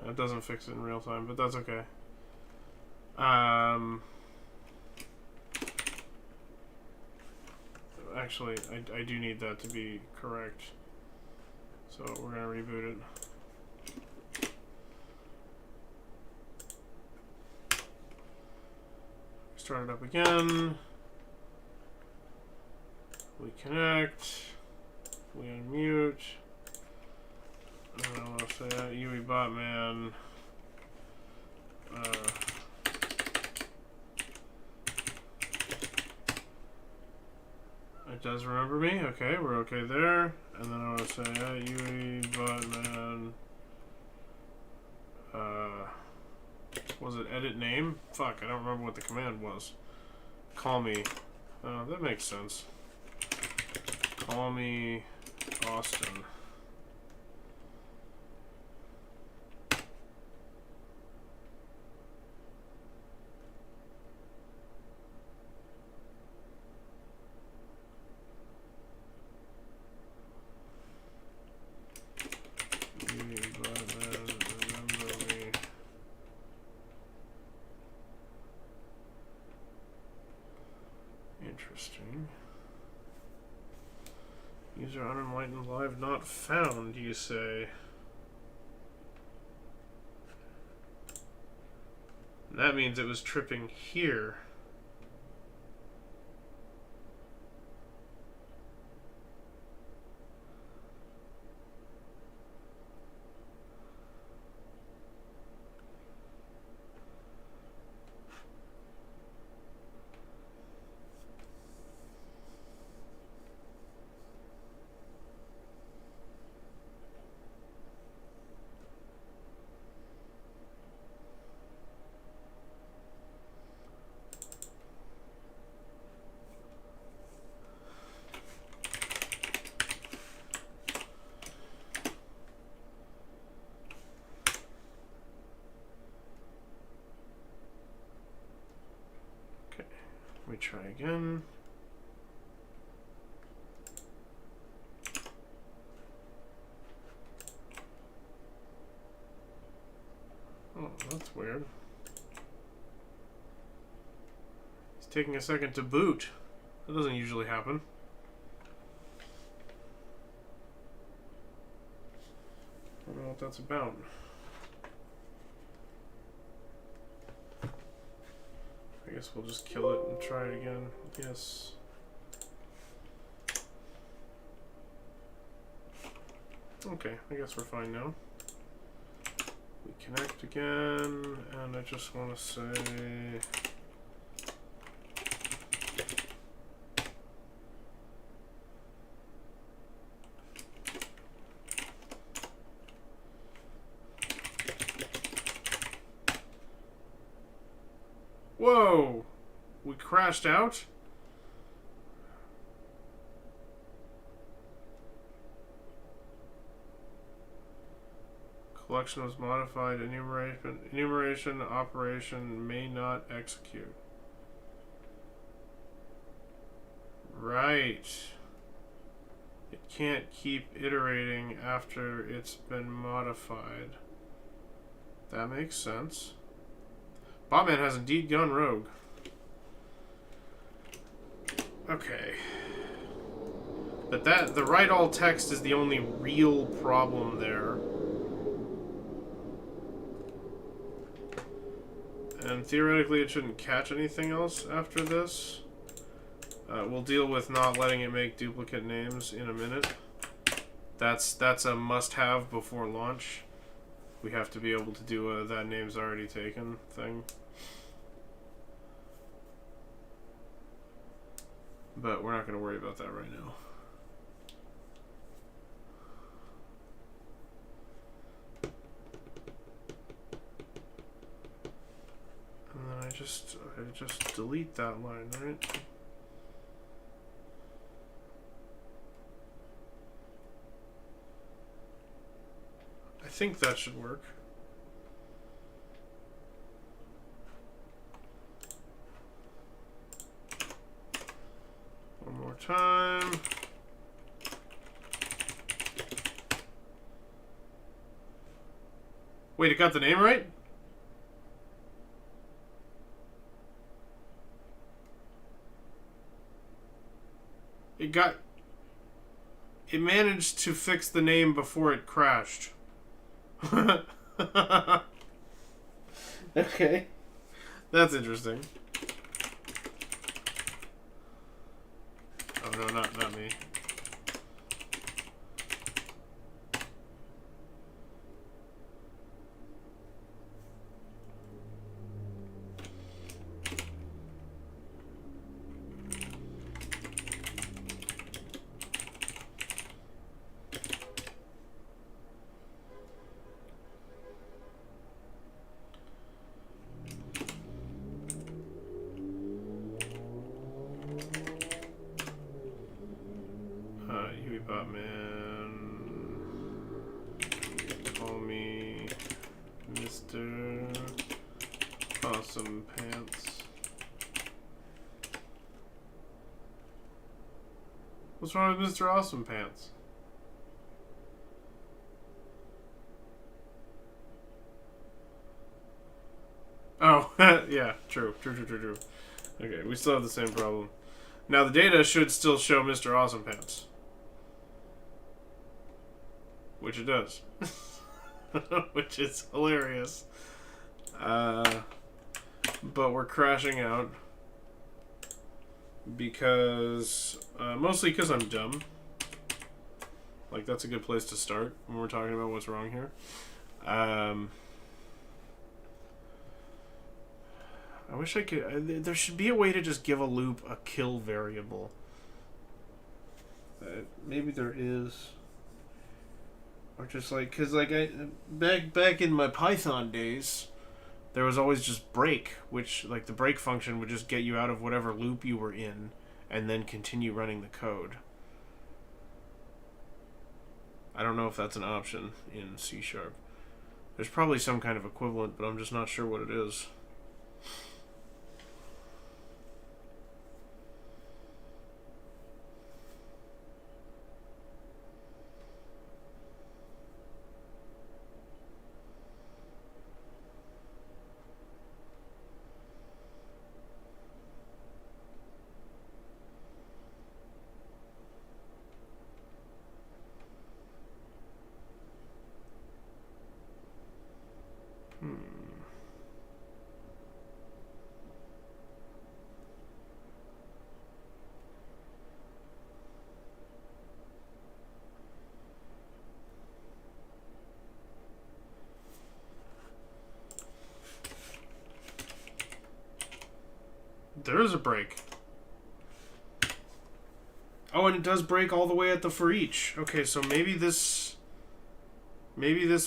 It doesn't fix it in real time, but that's okay. Actually, I do need that to be correct. So we're going to reboot it. Start it up again. We connect. We unmute. And I want to say that botman. It does remember me. Okay, we're okay there. And then I want to say botman. Was it edit name? Fuck, I don't remember what the command was. Call me. That makes sense. Call me Austin. Interesting. User unenlightened live not found, you say? And that means it was tripping here. Let me try again. Oh, that's weird. It's taking a second to boot. That doesn't usually happen. I don't know what that's about. I guess we'll just kill it and try it again. Yes. Okay, I guess we're fine now. We connect again, and I just want to say... Whoa! We crashed out? Collection was modified. Enumeration operation may not execute. Right. It can't keep iterating after it's been modified. That makes sense. Botman has indeed gone rogue. Okay. But the write all text is the only real problem there. And theoretically it shouldn't catch anything else after this. We'll deal with not letting it make duplicate names in a minute. That's a must-have before launch. We have to be able to do a that name's already taken thing. But we're not going to worry about that right now. And then I just delete that line, right? I think that should work. One more time. Wait, it got the name right? It managed to fix the name before it crashed. Okay. That's interesting. Oh no, not me. Botman, call me Mr. Awesome Pants. What's wrong with Mr. Awesome Pants? Oh, yeah, true. Okay, we still have the same problem. Now the data should still show Mr. Awesome Pants. Which it does. Which is hilarious. But we're crashing out. Because... mostly because I'm dumb. Like, that's a good place to start when we're talking about what's wrong here. I wish I could... there should be a way to just give a loop a kill variable. Maybe there is... Or just like, cause like back in my Python days, there was always just break, which like the break function would just get you out of whatever loop you were in, and then continue running the code. I don't know if that's an option in C#. There's probably some kind of equivalent, but I'm just not sure what it is. There is a break. Oh, and it does break all the way at the for each. Okay, so maybe this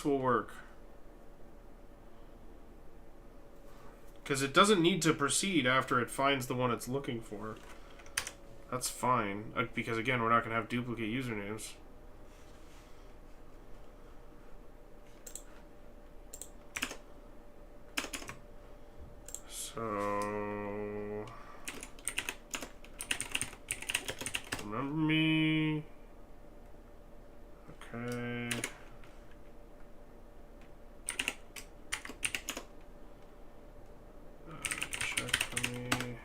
will work. Because it doesn't need to proceed after it finds the one it's looking for. That's fine. Because, again, we're not going to have duplicate usernames. So... remember me. Okay. Check for me.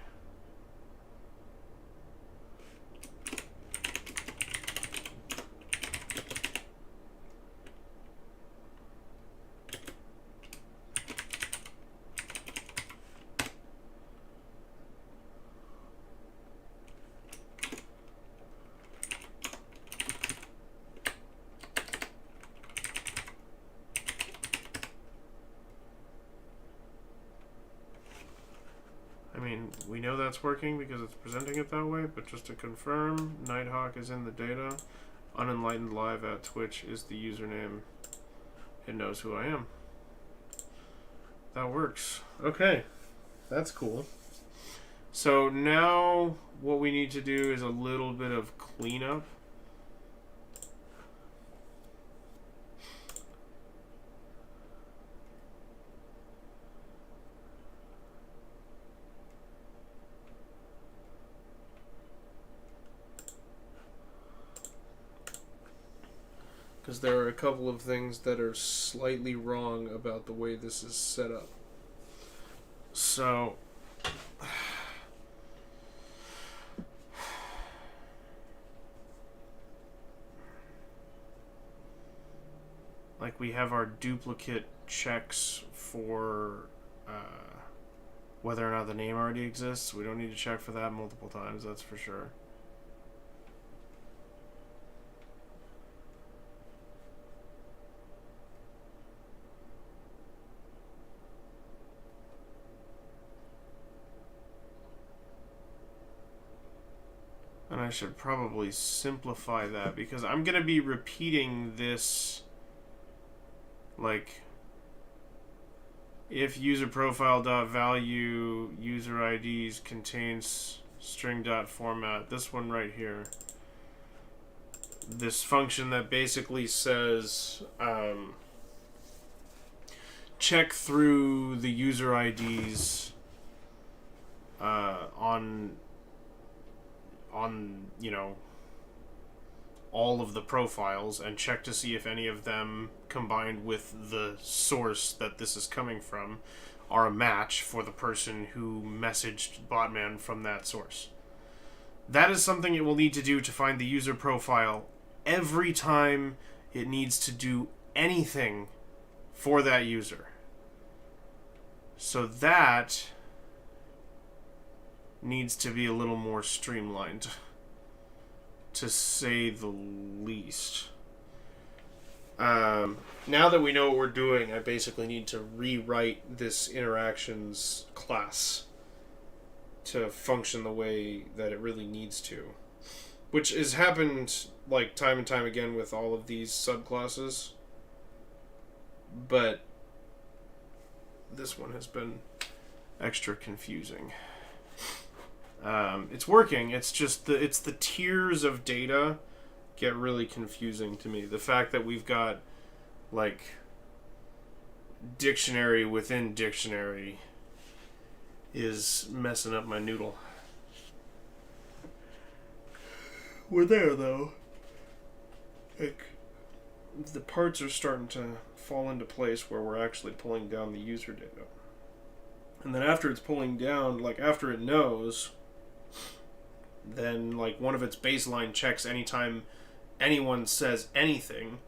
I mean, we know that's working because it's presenting it that way, but just to confirm, Nighthawk is in the data. Unenlightened Live at Twitch is the username. It knows who I am. That works. Okay. That's cool. So now what we need to do is a little bit of cleanup. Because there are a couple of things that are slightly wrong about the way this is set up. So, like we have our duplicate checks for whether or not the name already exists. We don't need to check for that multiple times, that's for sure. And I should probably simplify that because I'm going to be repeating this, like, if user profile.value user IDs contains string.format, this one right here, this function that basically says check through the user IDs on you know, all of the profiles and check to see if any of them combined with the source that this is coming from are a match for the person who messaged botman from that source. That is something it will need to do to find the user profile every time it needs to do anything for that user. So that needs to be a little more streamlined, to say the least. Now that we know what we're doing, I basically need to rewrite this interactions class to function the way that it really needs to. Which has happened like time and time again with all of these subclasses. But this one has been extra confusing. It's working. It's just the tiers of data get really confusing to me. The fact that we've got like dictionary within dictionary is messing up my noodle. We're there though. Like the parts are starting to fall into place where we're actually pulling down the user data. And then after it's pulling down, like after it knows, then like one of its baseline checks anytime anyone says anything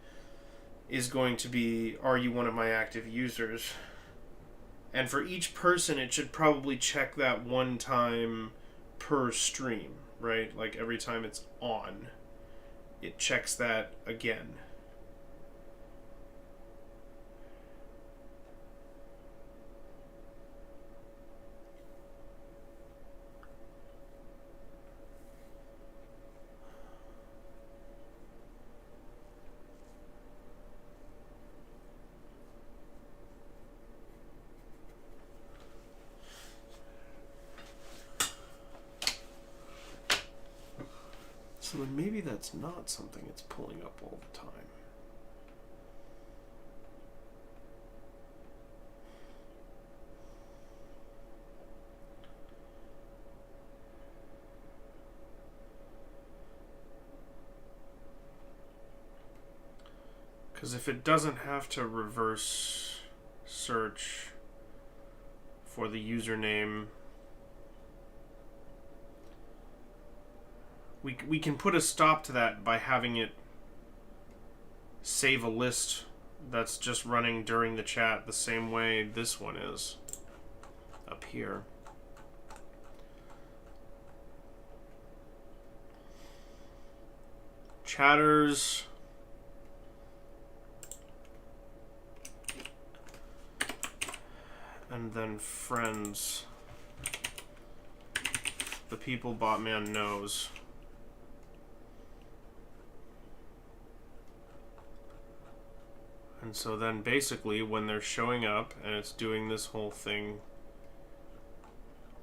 is going to be, are you one of my active users? And for each person it should probably check that one time per stream, right? Like every time it's on, it checks that again. So then maybe that's not something it's pulling up all the time. Because if it doesn't have to reverse search for the username, we can put a stop to that by having it save a list that's just running during the chat the same way this one is up here. Chatters. And then friends. The people botman knows. And so then basically when they're showing up and it's doing this whole thing,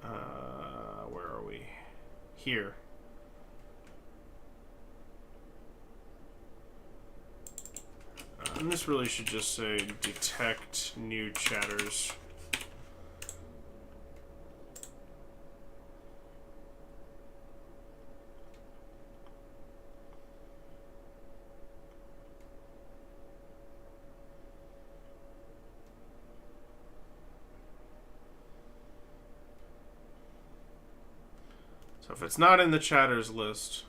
where are we? Here. And this really should just say detect new chatters. So if it's not in the chatters list,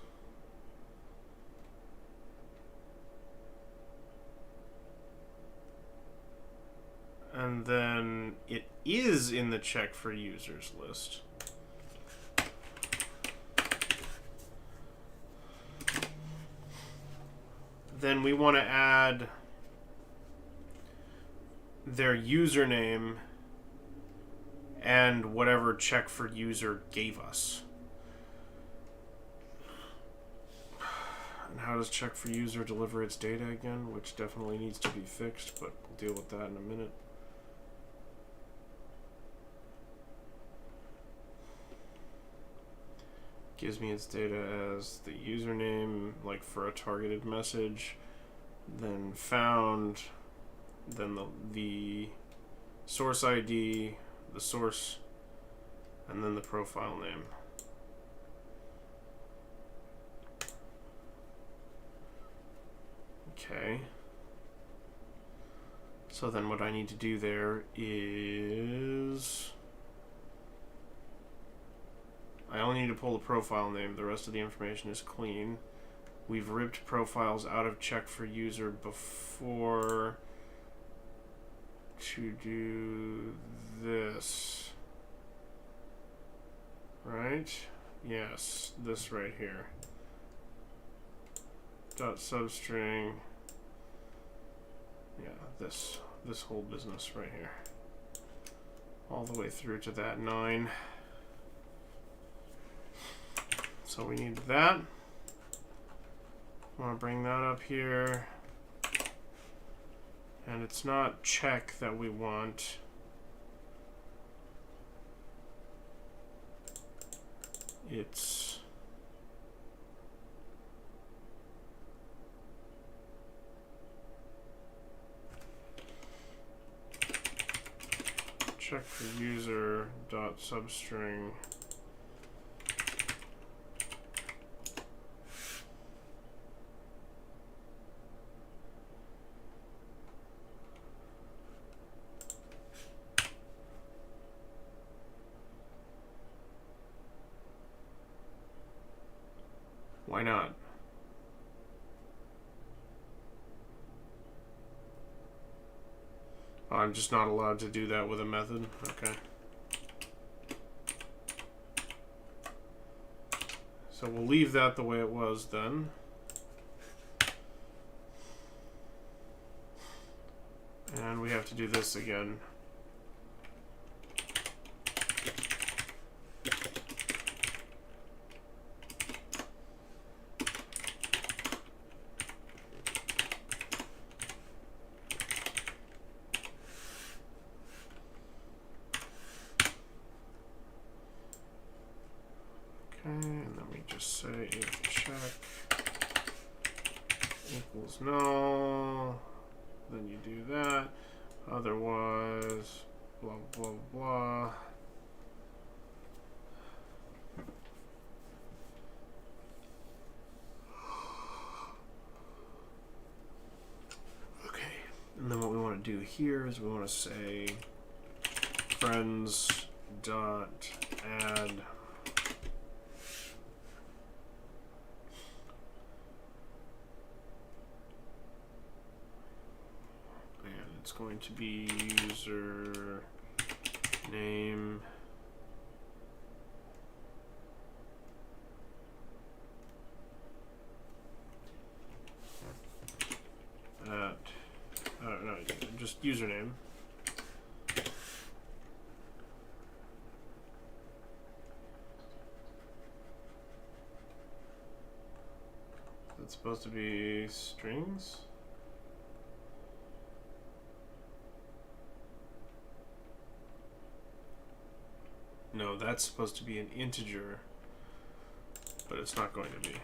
and then it is in the check for users list, then we want to add their username and whatever check for user gave us. And how does check for user deliver its data again? Which definitely needs to be fixed, but we'll deal with that in a minute. Gives me its data as the username, like for a targeted message, then found, then the source ID, the source, and then the profile name. Okay. So then what I need to do there is I only need to pull the profile name. The rest of the information is clean. We've ripped profiles out of check for user before to do this. Right? Yes, this right here. Dot substring. Yeah, this whole business right here. All the way through to that 9. So we need that. I want to bring that up here. And it's not check that we want. It's check for user dot substring. Why not? Oh, I'm just not allowed to do that with a method? Okay. So we'll leave that the way it was then. And we have to do this again. and then we just say if check equals null, then you do that. Otherwise, blah, blah, blah. Okay, and then what we want to do here is we want to say friends dot add it's going to be user name at no, just username. It's supposed to be strings. No, that's supposed to be an integer, but it's not going to be.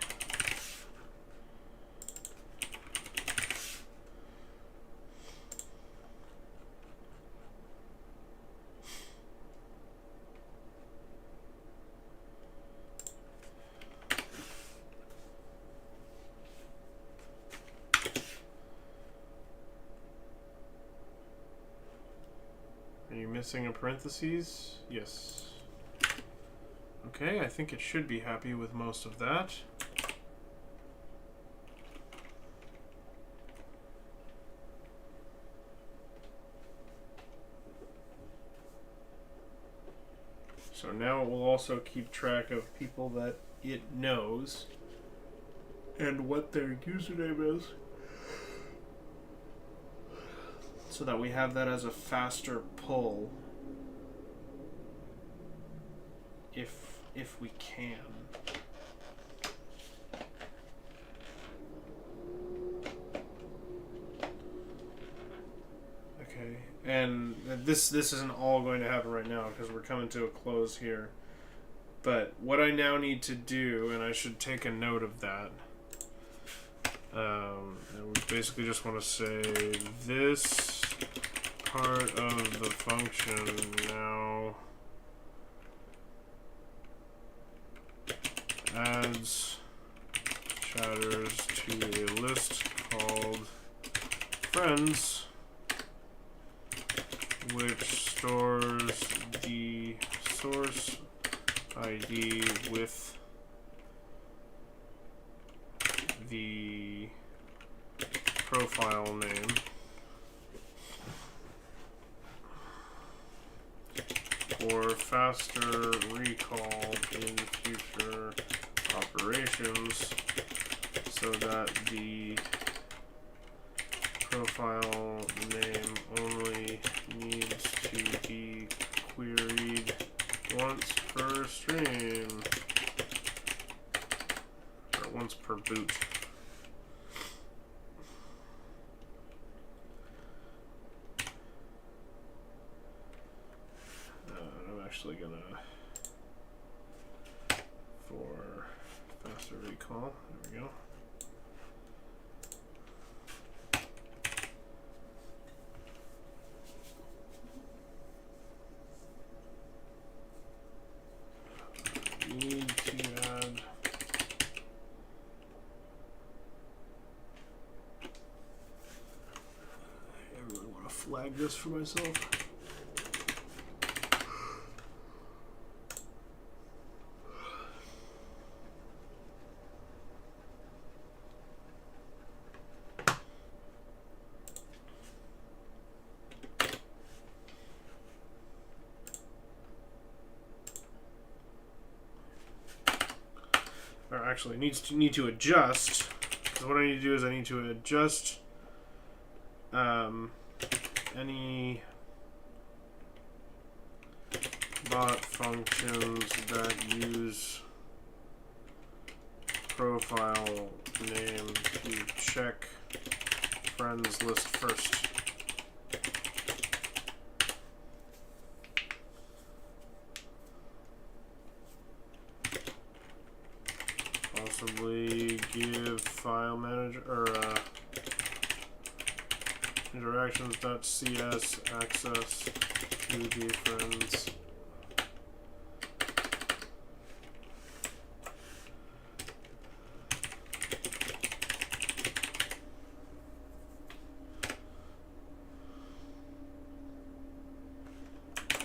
Are you missing a parentheses? Yes. Okay, I think it should be happy with most of that. So now it will also keep track of people that it knows and what their username is, so that we have that as a faster pull if we can. Okay, and this isn't all going to happen right now because we're coming to a close here. But what I now need to do, and I should take a note of that, and we basically just want to say this part of the function now adds chatters to a list called friends, which stores the source ID with the profile name. For faster recall in future operations, so that the profile name only needs to be queried once per stream, or once per boot. I'm actually gonna, for faster recall, there we go. Need to add I really want to flag this for myself. Or actually need to adjust, because what I need to do is I need to adjust any bot functions that use profile name to check friends list first. possibly give file manager or interactions.cs access to the friends.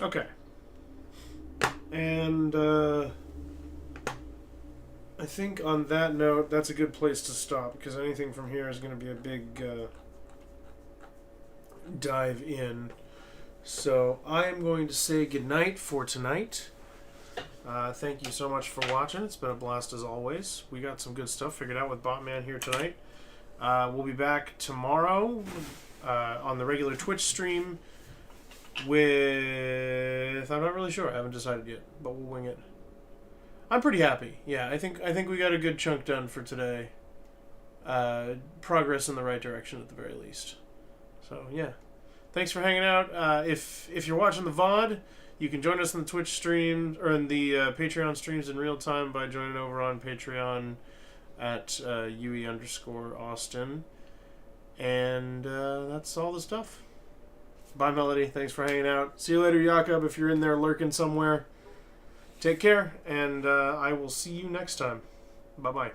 Okay. And I think on that note, that's a good place to stop, because anything from here is going to be a big dive in. So I am going to say goodnight for tonight. Thank you so much for watching. It's been a blast as always. We got some good stuff figured out with Botman here tonight. We'll be back tomorrow on the regular Twitch stream with... I'm not really sure. I haven't decided yet, but we'll wing it. I'm pretty happy. Yeah, I think we got a good chunk done for today. Progress in the right direction at the very least. So yeah, thanks for hanging out. If you're watching the VOD, you can join us in the Twitch stream or in the Patreon streams in real time by joining over on Patreon at UE_Austin. And that's all the stuff. Bye, Melody. Thanks for hanging out. See you later, Jakob, if you're in there lurking somewhere. Take care, and I will see you next time. Bye-bye.